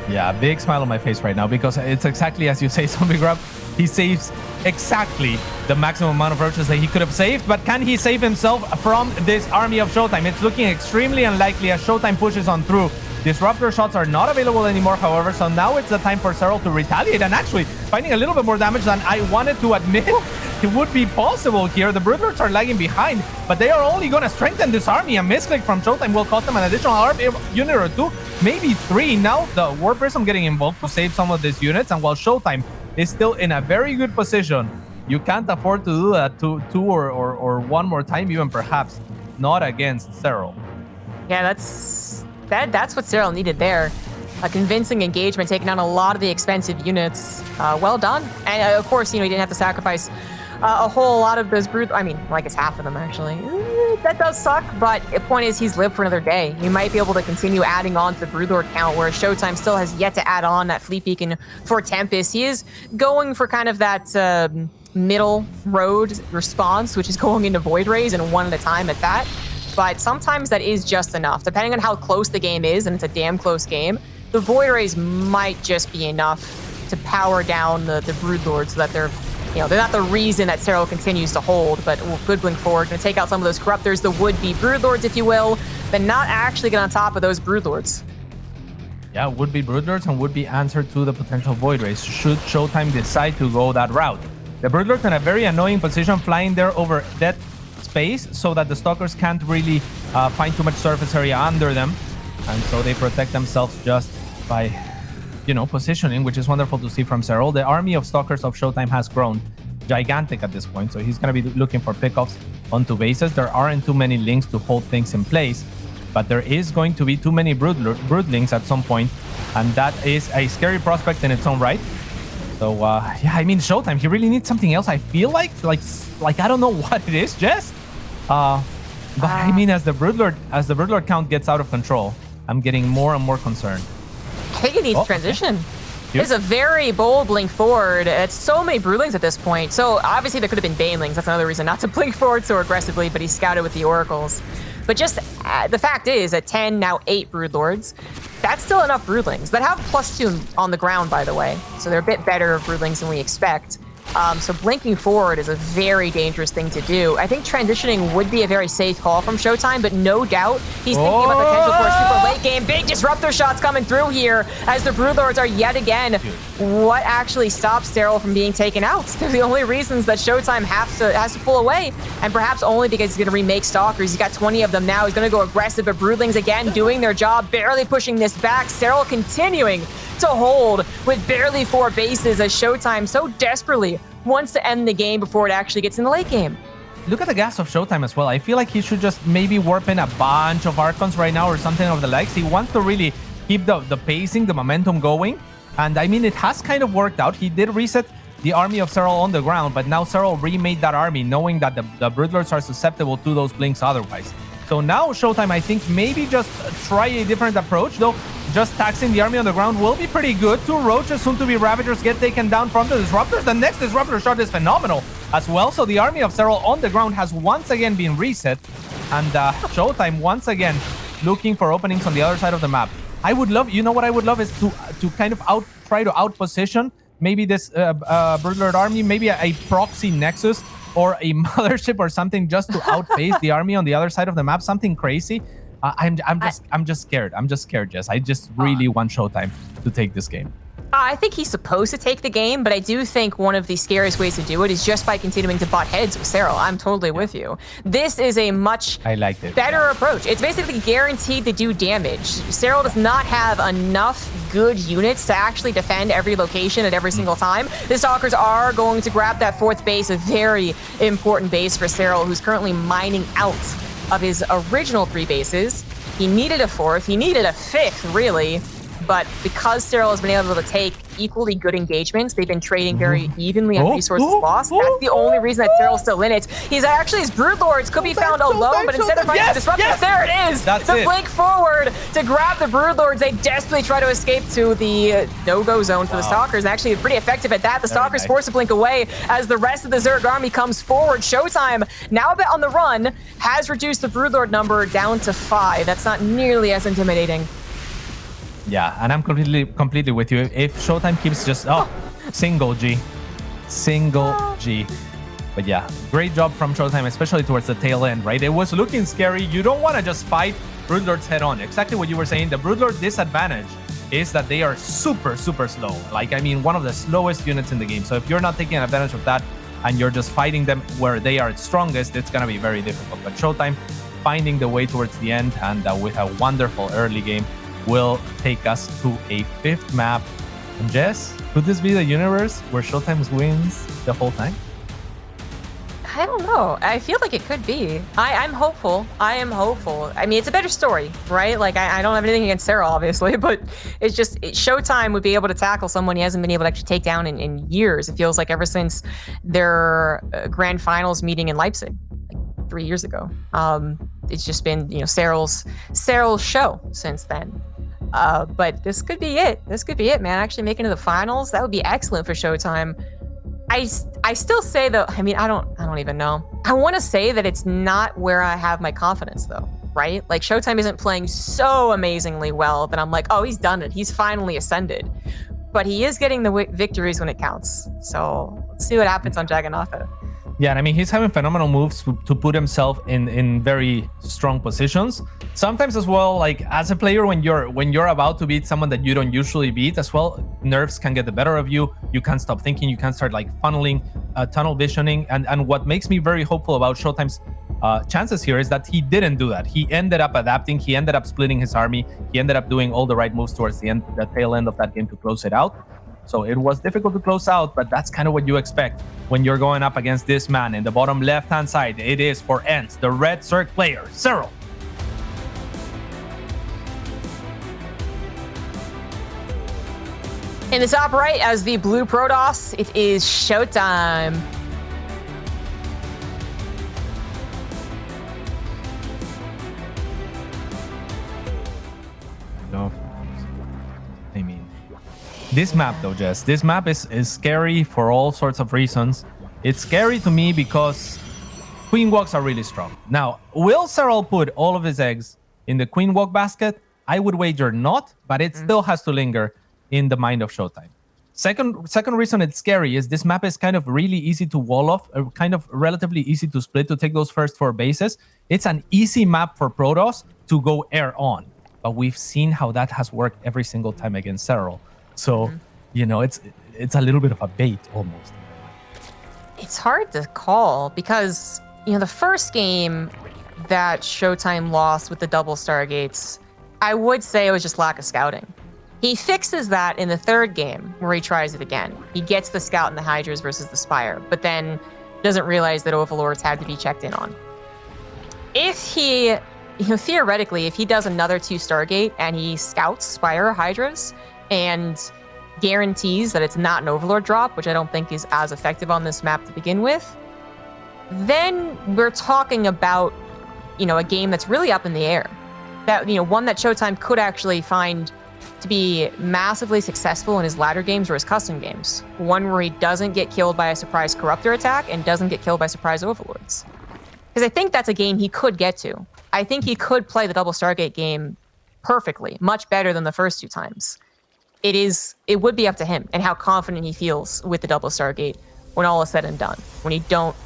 Yeah, big smile on my face right now, because it's exactly as you say, Zombie Grub. He saves exactly the maximum amount of Roaches that he could have saved, but can he save himself from this army of ShoWTimE? It's looking extremely unlikely as ShoWTimE pushes on through. Disruptor shots are not available anymore, however, so now it's the time for Serral to retaliate, and actually finding a little bit more damage than I wanted to admit it would be possible here. The Broodlords are lagging behind, but they are only going to strengthen this army. A misclick from ShoWTimE will cost them an additional unit or 2, maybe 3. Now the War Prism getting involved to save some of these units, and while ShoWTimE is still in a very good position, you can't afford to do that two or one more time, even perhaps not against Serral. Yeah, that's what Serral needed there. A convincing engagement, taking down a lot of the expensive units. Well done. And of course, he didn't have to sacrifice a whole lot of those I mean, well, I guess half of them actually. That does suck, but the point is he's lived for another day. He might be able to continue adding on to the Broodlord count, whereas ShoWTimE still has yet to add on that Fleet Beacon for Tempest. He is going for kind of that middle road response, which is going into Void Rays and one at a time at that. But sometimes that is just enough. Depending on how close the game is, and it's a damn close game, the Void Rays might just be enough to power down the Broodlord so that they're they're not the reason that Serral continues to hold, but good blink forward. Going to take out some of those Corruptors, the would-be Broodlords, if you will, but not actually get on top of those Broodlords. Yeah, would-be Broodlords and would-be answer to the potential Void Rays should ShoWTimE decide to go that route. The Broodlords in a very annoying position, flying there over that space so that the Stalkers can't really find too much surface area under them. And so they protect themselves just by, positioning, which is wonderful to see from Serral. The army of Stalkers of ShoWTimE has grown gigantic at this point, so he's going to be looking for pickoffs onto bases. There aren't too many links to hold things in place, but there is going to be too many broodlings at some point, and that is a scary prospect in its own right. So yeah, I mean, ShoWTimE, he really needs something else. I feel like I don't know what it is, Jess. But I mean, as the broodlord count gets out of control, I'm getting more and more concerned. I think it needs transition. It's a very bold blink forward. It's so many broodlings at this point. So obviously there could have been banelings. That's another reason not to blink forward so aggressively, but he scouted with the oracles. But just the fact is, at 10, now 8 broodlords, that's still enough broodlings that have +2 on the ground, by the way. So they're a bit better broodlings than we expect. So blinking forward is a very dangerous thing to do. I think transitioning would be a very safe call from ShoWTimE, but no doubt he's thinking about the potential for a super late game. Big disruptor shots coming through here as the broodlords are yet again what actually stops Serral from being taken out. They're the only reasons that ShoWTimE has to pull away, and perhaps only because he's going to remake Stalkers. He's got 20 of them now. He's going to go aggressive, but broodlings again doing their job, barely pushing this back. Serral continuing to hold with barely 4 bases as ShoWTimE so desperately wants to end the game before it actually gets in the late game. Look at the gas of ShoWTimE as well. I feel like he should just maybe warp in a bunch of Archons right now or something of the likes. He wants to really keep the pacing, the momentum going. And I mean, it has kind of worked out. He did reset the army of Serral on the ground, but now Serral remade that army knowing that the broodlords are susceptible to those blinks otherwise. So now ShoWTimE, I think maybe just try a different approach, though. Just taxing the army on the ground will be pretty good. 2 roaches, soon to be Ravagers, get taken down from the disruptors. The next disruptor shot is phenomenal as well. So the army of Serral on the ground has once again been reset. And ShoWTimE once again looking for openings on the other side of the map. I would love, what I would love is to kind of try to outposition maybe this broodlord army, maybe a proxy Nexus or a mothership or something, just to outpace the army on the other side of the map, something crazy. I'm just scared. I'm just scared, Jess. I just really want ShoWTimE to take this game. I think he's supposed to take the game, but I do think one of the scariest ways to do it is just by continuing to butt heads with Serral. I'm totally with you. This is a much better approach. It's basically guaranteed to do damage. Serral does not have enough good units to actually defend every location at every single time. The Stalkers are going to grab that 4th base, a very important base for Serral, who's currently mining out of his original 3 bases. He needed a 4th, he needed a 5th, really. But because Serral has been able to take equally good engagements, they've been trading very evenly on resources lost. That's the only reason that Serral's still in it. His broodlords could be found alone, but instead of fighting the disruptors, there it is! The blink forward to grab the broodlords. They desperately try to escape to the no-go zone for the Stalkers, and actually pretty effective at that. The Stalkers force a blink away as the rest of the Zerg army comes forward. ShoWTimE, now a bit on the run, has reduced the broodlord number down to 5. That's not nearly as intimidating. Yeah, and I'm completely with you. If ShoWTimE keeps just single G. But yeah, great job from ShoWTimE, especially towards the tail end, right? It was looking scary. You don't want to just fight broodlords head on. Exactly what you were saying. The broodlord disadvantage is that they are super slow. Like, I mean, one of the slowest units in the game. So if you're not taking advantage of that and you're just fighting them where they are strongest, it's gonna be very difficult. But ShoWTimE finding the way towards the end, and with a wonderful early game, will take us to a 5th map. And Jess, could this be the universe where ShoWTimE wins the whole time? I don't know. I feel like it could be. I'm hopeful. I am hopeful. I mean, it's a better story, right? Like, I don't have anything against Serral, obviously, but it's just ShoWTimE would be able to tackle someone he hasn't been able to actually take down in years. It feels like ever since their grand finals meeting in Leipzig, like 3 years ago. It's just been, Serral's show since then. But this could be it. This could be it, man. Actually making it to the finals, that would be excellent for ShoWTimE. I still say though, I mean, I don't even know. I want to say that it's not where I have my confidence though, right? Like ShoWTimE isn't playing so amazingly well that I'm like, oh, he's done it. He's finally ascended. But he is getting the victories when it counts. So See what happens on Jagannath. Yeah, and I mean, he's having phenomenal moves to put himself in very strong positions. Sometimes as well, like as a player, when you're about to beat someone that you don't usually beat as well, nerves can get the better of you. You can't stop thinking. You can start like funneling, tunnel visioning. And what makes me very hopeful about ShoWTimE's chances here is that he didn't do that. He ended up adapting. He ended up splitting his army. He ended up doing all the right moves towards the tail end of that game to close it out. So it was difficult to close out, but that's kind of what you expect when you're going up against this man. In the bottom left-hand side, it is for Ents, the red Zerg player, Serral. In the top right, as the blue Protoss, it is ShoWTimE. I mean, this map though, Jess, this map is scary for all sorts of reasons. It's scary to me because Queen Walks are really strong. Now, will Serral put all of his eggs in the Queen Walk basket? I would wager not, but it still has to linger in the mind of ShoWTimE. Second reason it's scary is this map is kind of really easy to wall off, kind of relatively easy to split to take those first 4 bases. It's an easy map for Protoss to go air on, but we've seen how that has worked every single time against Serral. So, you know, it's a little bit of a bait almost. It's hard to call because, you know, the first game that ShoWTimE lost with the double Stargates, I would say it was just lack of scouting. He fixes that in the third game where he tries it again. He gets the scout and the Hydras versus the Spire, but then doesn't realize that Overlords had to be checked in on. If he, you know, theoretically, if he does another 2 Stargate and he scouts Spire or Hydras and guarantees that it's not an Overlord drop, which I don't think is as effective on this map to begin with, then we're talking about, you know, a game that's really up in the air. That, you know, one that ShoWTimE could actually find to be massively successful in his ladder games or his custom games. One where he doesn't get killed by a surprise Corruptor attack and doesn't get killed by surprise Overlords. Because I think that's a game he could get to. I think he could play the double Stargate game perfectly, much better than the first 2 times. It would be up to him and how confident he feels with the double Stargate when all is said and done, when he don't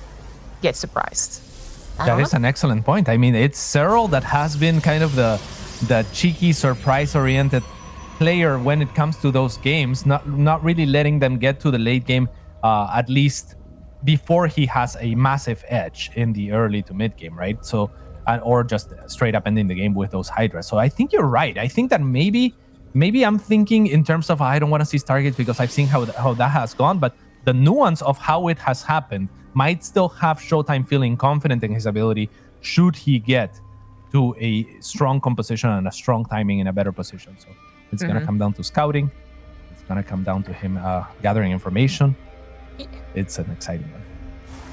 get surprised. That is an excellent point. I mean, it's Serral that has been kind of the cheeky, surprise-oriented player when it comes to those games, not really letting them get to the late game, at least before he has a massive edge in the early to mid game, right? So, or just straight up ending the game with those Hydras. So I think you're right. I think that maybe I'm thinking in terms of I don't want to see Stargates because I've seen how that has gone, but the nuance of how it has happened might still have ShoWTimE feeling confident in his ability should he get to a strong composition and a strong timing in a better position. So it's going to come down to scouting. It's going to come down to him gathering information. It's an exciting one.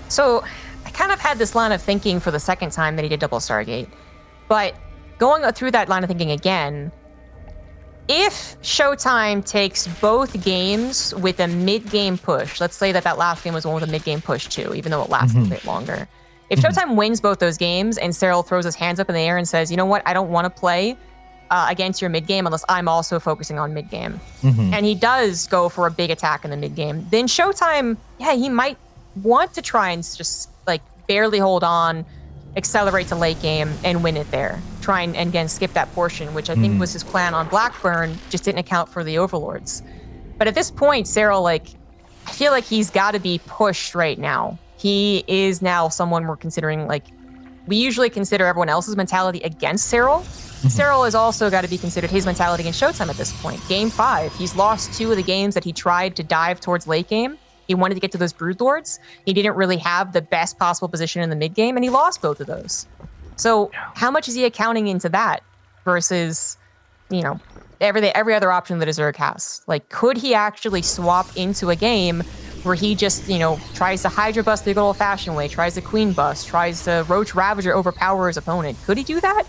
So I kind of had this line of thinking for the second time that he did double Stargate. But going through that line of thinking again, if ShoWTimE takes both games with a mid-game push, let's say that last game was one with a mid-game push too, even though it lasted a bit longer. If ShoWTimE wins both those games and Serral throws his hands up in the air and says, you know what, I don't want to play against your mid-game unless I'm also focusing on mid-game. And he does go for a big attack in the mid-game, then ShoWTimE, yeah, he might want to try and just like barely hold on, accelerate to late game and win it there. Try and again skip that portion, which I think was his plan on Blackburn, just didn't account for the Overlords. But at this point, Serral, like, I feel like he's got to be pushed right now. He is now someone we're considering, like, we usually consider everyone else's mentality against Serral. Serral has also got to be considered his mentality against ShoWTimE at this point. Game 5, he's lost 2 of the games that he tried to dive towards late game. He wanted to get to those Broodlords. He didn't really have the best possible position in the mid game, and he lost both of those. So how much is he accounting into that versus, you know, every other option that a Zerg has? Like, could he actually swap into a game where he just, you know, tries to Hydra bust the good old-fashioned way, tries to Queen bust, tries to Roach Ravager overpower his opponent? Could he do that?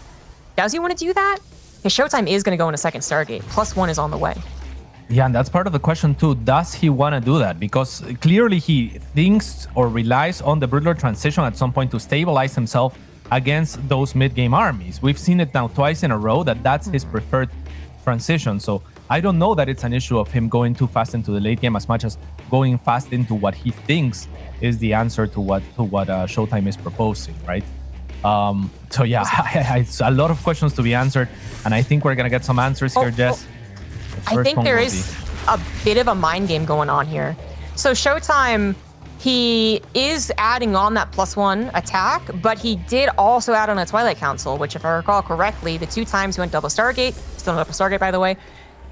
Does he want to do that? His ShoWTimE is going to go in a second Stargate. +1 is on the way. Yeah, and that's part of the question too. Does he want to do that? Because clearly he thinks or relies on the Broodlord transition at some point to stabilize himself against those mid-game armies. We've seen it now twice in a row that's his preferred transition. So I don't know that it's an issue of him going too fast into the late game as much as going fast into what he thinks is the answer to what ShoWTimE is proposing, right? So yeah, it's a lot of questions to be answered, and I think we're gonna get some answers here, Jess. I think there is a bit of a mind game going on here. So ShoWTimE, he is adding on that +1 attack, but he did also add on a Twilight Council, which if I recall correctly, the 2 times he went double Stargate, still no double Stargate by the way,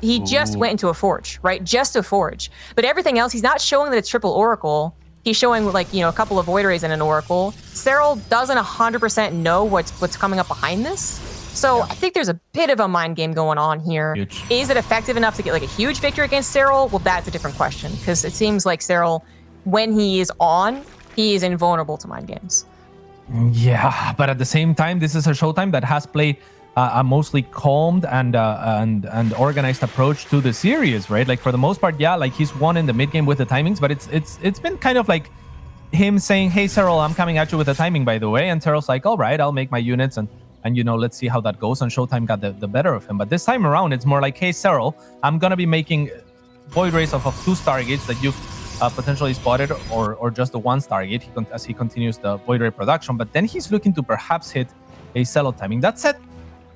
he just went into a Forge, right? Just a Forge. But everything else, he's not showing that it's triple Oracle. He's showing like, a couple of Void Rays and an Oracle. Serral doesn't 100% know what's coming up behind this. So I think there's a bit of a mind game going on here. Huge. Is it effective enough to get like a huge victory against Serral? Well, that's a different question, because it seems like Serral, when he is on, he is invulnerable to mind games. Yeah, but at the same time, this is a ShoWTimE that has played a mostly calmed and organized approach to the series, right? Like for the most part, yeah, like he's won in the mid game with the timings, but it's been kind of like him saying, "Hey, Serral, I'm coming at you with the timing, by the way," and Serral's like, "All right, I'll make my units and let's see how that goes." And ShoWTimE got the better of him. But this time around, it's more like, "Hey, Serral, I'm gonna be making Void Rays off of 2 Stargates that you've potentially spotted, or just the 1 Stargate as he continues the Void Ray production." But then he's looking to perhaps hit a ShoWTiming. That said,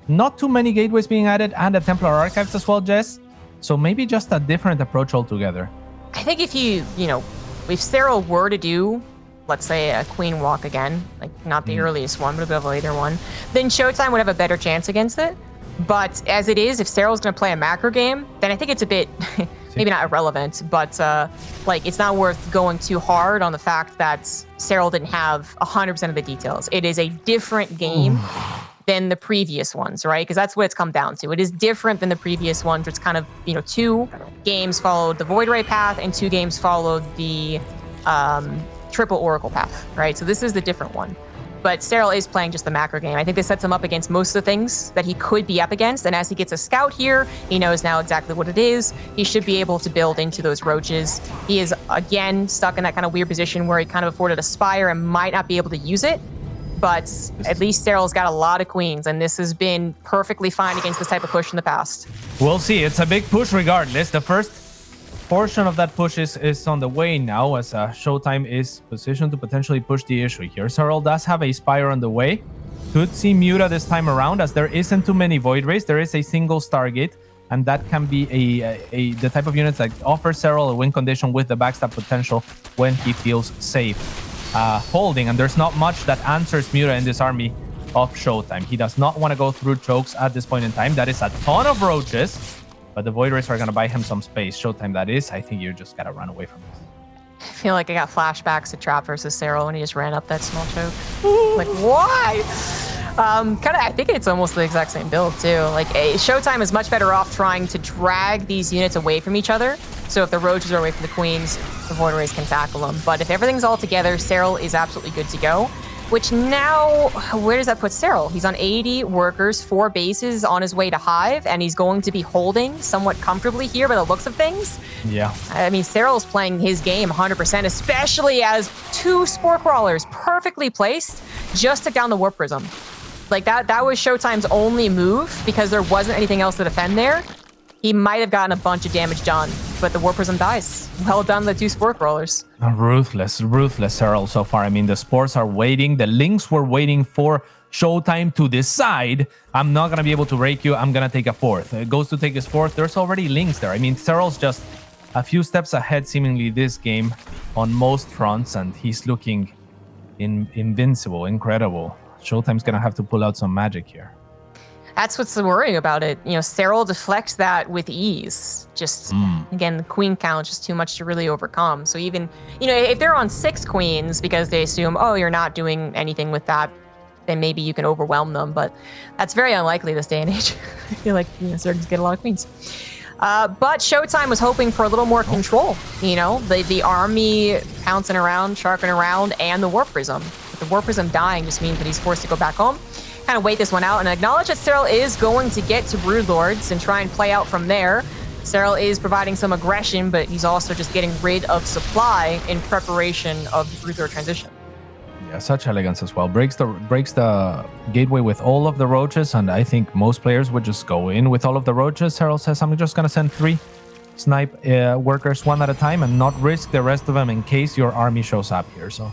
not too many gateways being added and the Templar Archives as well, Jess. So maybe just a different approach altogether. I think if if Serral were to do, let's say, a Queen Walk again, like not the earliest one, but a bit of a later one, then ShoWTimE would have a better chance against it. But as it is, if Serral's going to play a macro game, then I think it's a bit, maybe not irrelevant, but like it's not worth going too hard on the fact that Serral didn't have 100% of the details. It is a different game than the previous ones, right? Because that's what it's come down to. It is different than the previous ones. It's kind of, 2 games followed the Void Ray path and 2 games followed the triple Oracle path, right? So this is the different one. But Serral is playing just the macro game. I think this sets him up against most of the things that he could be up against. And as he gets a scout here, he knows now exactly what it is. He should be able to build into those roaches. He is, again, stuck in that kind of weird position where he kind of afforded a Spire and might not be able to use it. But at least Serral's got a lot of queens, and this has been perfectly fine against this type of push in the past. We'll see. It's a big push regardless. The first portion of that push is on the way now, as ShoWTimE is positioned to potentially push the issue here. Serral does have a Spire on the way. Could see Muta this time around, as there isn't too many Void Rays. There is a single Stargate, and that can be the type of units that offer Serral a win condition with the backstab potential when he feels safe holding. And there's not much that answers Muta in this army of ShoWTimE. He does not want to go through chokes at this point in time. That is a ton of roaches, but the Void Rays are going to buy him some space. ShoWTimE, that is. I think you just got to run away from this. I feel like I got flashbacks to Trap versus Serral when he just ran up that small choke. Like, why? I think it's almost the exact same build too. Like, ShoWTimE is much better off trying to drag these units away from each other. So if the roaches are away from the queens, the Void Rays can tackle them. But if everything's all together, Serral is absolutely good to go. Which now, where does that put Serral? He's on 80 workers, 4 bases on his way to Hive, and he's going to be holding somewhat comfortably here by the looks of things. Yeah. I mean, Serral's playing his game 100%, especially as 2 Spore Crawlers perfectly placed just took down the Warp Prism. Like, that was ShoWTimE's only move because there wasn't anything else to defend there. He might have gotten a bunch of damage done, but the Warp Prism dies. Well done, the 2 Spore Crawlers. Ruthless Serral so far. I mean, the Spores are waiting. The Lynx were waiting for ShoWTimE to decide, I'm not going to be able to rake you. I'm going to take a 4th. It goes to take his 4th. There's already Lynx there. I mean, Serral's just a few steps ahead, seemingly, this game on most fronts, and he's looking invincible, incredible. ShoWTimE's going to have to pull out some magic here. That's what's the worry about it. Serral deflects that with ease. Just, again, the queen count is just too much to really overcome. So even, if they're on 6 queens because they assume, oh, you're not doing anything with that, then maybe you can overwhelm them. But that's very unlikely this day and age. I feel like Surgeons get a lot of queens. But ShoWTimE was hoping for a little more control. The army pouncing around, sharking around, and the Warp Prism. But the Warp Prism dying just means that he's forced to go back home. Kind of wait this one out and acknowledge that Serral is going to get to Broodlords and try and play out from there. Serral is providing some aggression, but he's also just getting rid of supply in preparation of the Broodlord transition. Yeah, such elegance as well. Breaks the gateway with all of the roaches, and I think most players would just go in with all of the roaches. Serral says, I'm just going to send 3. snipe workers one at a time and not risk the rest of them in case your army shows up here. So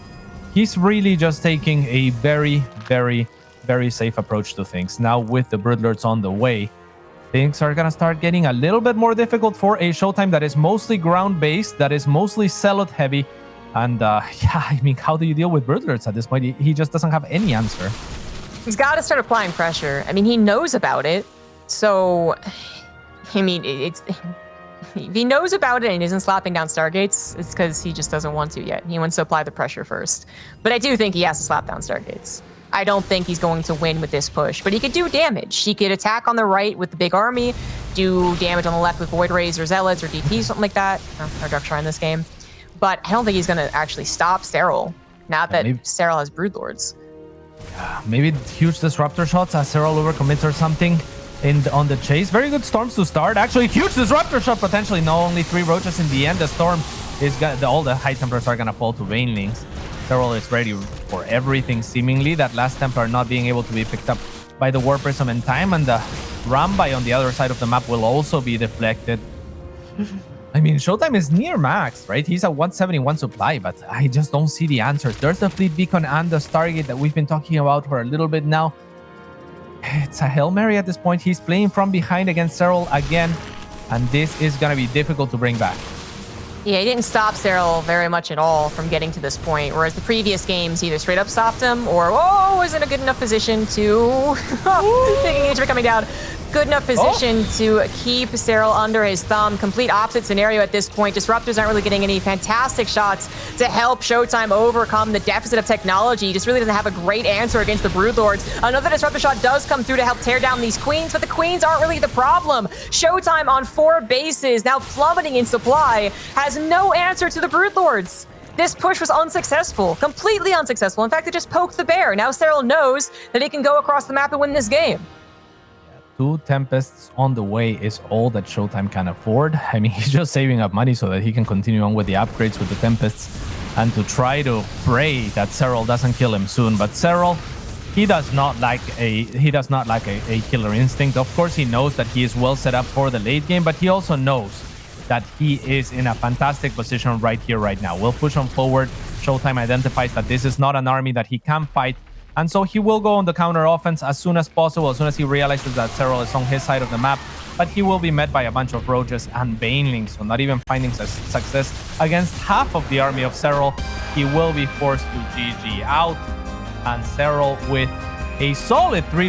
he's really just taking a very, very, very safe approach to things. Now with the Broodlords on the way, things are going to start getting a little bit more difficult for a ShoWTimE that is mostly ground-based, that is mostly Zealot heavy. And yeah, I mean, how do you deal with Broodlords at this point? He just doesn't have any answer. He's got to start applying pressure. I mean, he knows about it. So, I mean, if he knows about it and isn't slapping down Stargates, it's because he just doesn't want to yet. He wants to apply the pressure first. But I do think he has to slap down Stargates. I don't think he's going to win with this push, but he could do damage. He could attack on the right with the big army, do damage on the left with Void Rays or Zealots or DPs, something like that. Or Darkshire in this game. But I don't think he's going to actually stop Serral, now that Serral has Broodlords. Maybe huge Disruptor shots as Serral overcommits or something on the chase. Very good Storms to start. Actually, huge Disruptor shot potentially. No, only 3 Roaches in the end. The Storm is all the High Templars are going to fall to Banelings. Serral is ready for everything, seemingly. That last Templar not being able to be picked up by the War Prism in time, and the Rambai on the other side of the map will also be deflected. I mean, ShoWTimE is near max, right? He's at 171 supply, but I just don't see the answers. There's the Fleet Beacon and the Stargate that we've been talking about for a little bit now. It's a Hail Mary at this point. He's playing from behind against Serral again, and this is going to be difficult to bring back. Yeah, he didn't stop Serral very much at all from getting to this point, whereas the previous games either straight up stopped him or, was in a good enough position to... Thinking engagement coming down. Good enough position to keep Serral under his thumb. Complete opposite scenario at this point. Disruptors aren't really getting any fantastic shots to help ShoWTimE overcome the deficit of technology. He just really doesn't have a great answer against the Broodlords. Another Disruptor shot does come through to help tear down these Queens, but the Queens aren't really the problem. ShoWTimE on 4 bases, now plummeting in supply, has no answer to the Broodlords. This push was unsuccessful, completely unsuccessful. In fact, it just poked the bear. Now Serral knows that he can go across the map and win this game. 2 Tempests on the way is all that ShoWTimE can afford. I mean, he's just saving up money so that he can continue on with the upgrades with the Tempests and to try to pray that Serral doesn't kill him soon. But Serral, he does not like a killer instinct. Of course, he knows that he is well set up for the late game, but he also knows that he is in a fantastic position right here, right now. We'll push on forward. ShoWTimE identifies that this is not an army that he can fight. And so he will go on the counter offense as soon as possible, as soon as he realizes that Serral is on his side of the map. But he will be met by a bunch of Roaches and Banelings, so not even finding success against half of the army of Serral. He will be forced to GG out. And Serral with a solid 3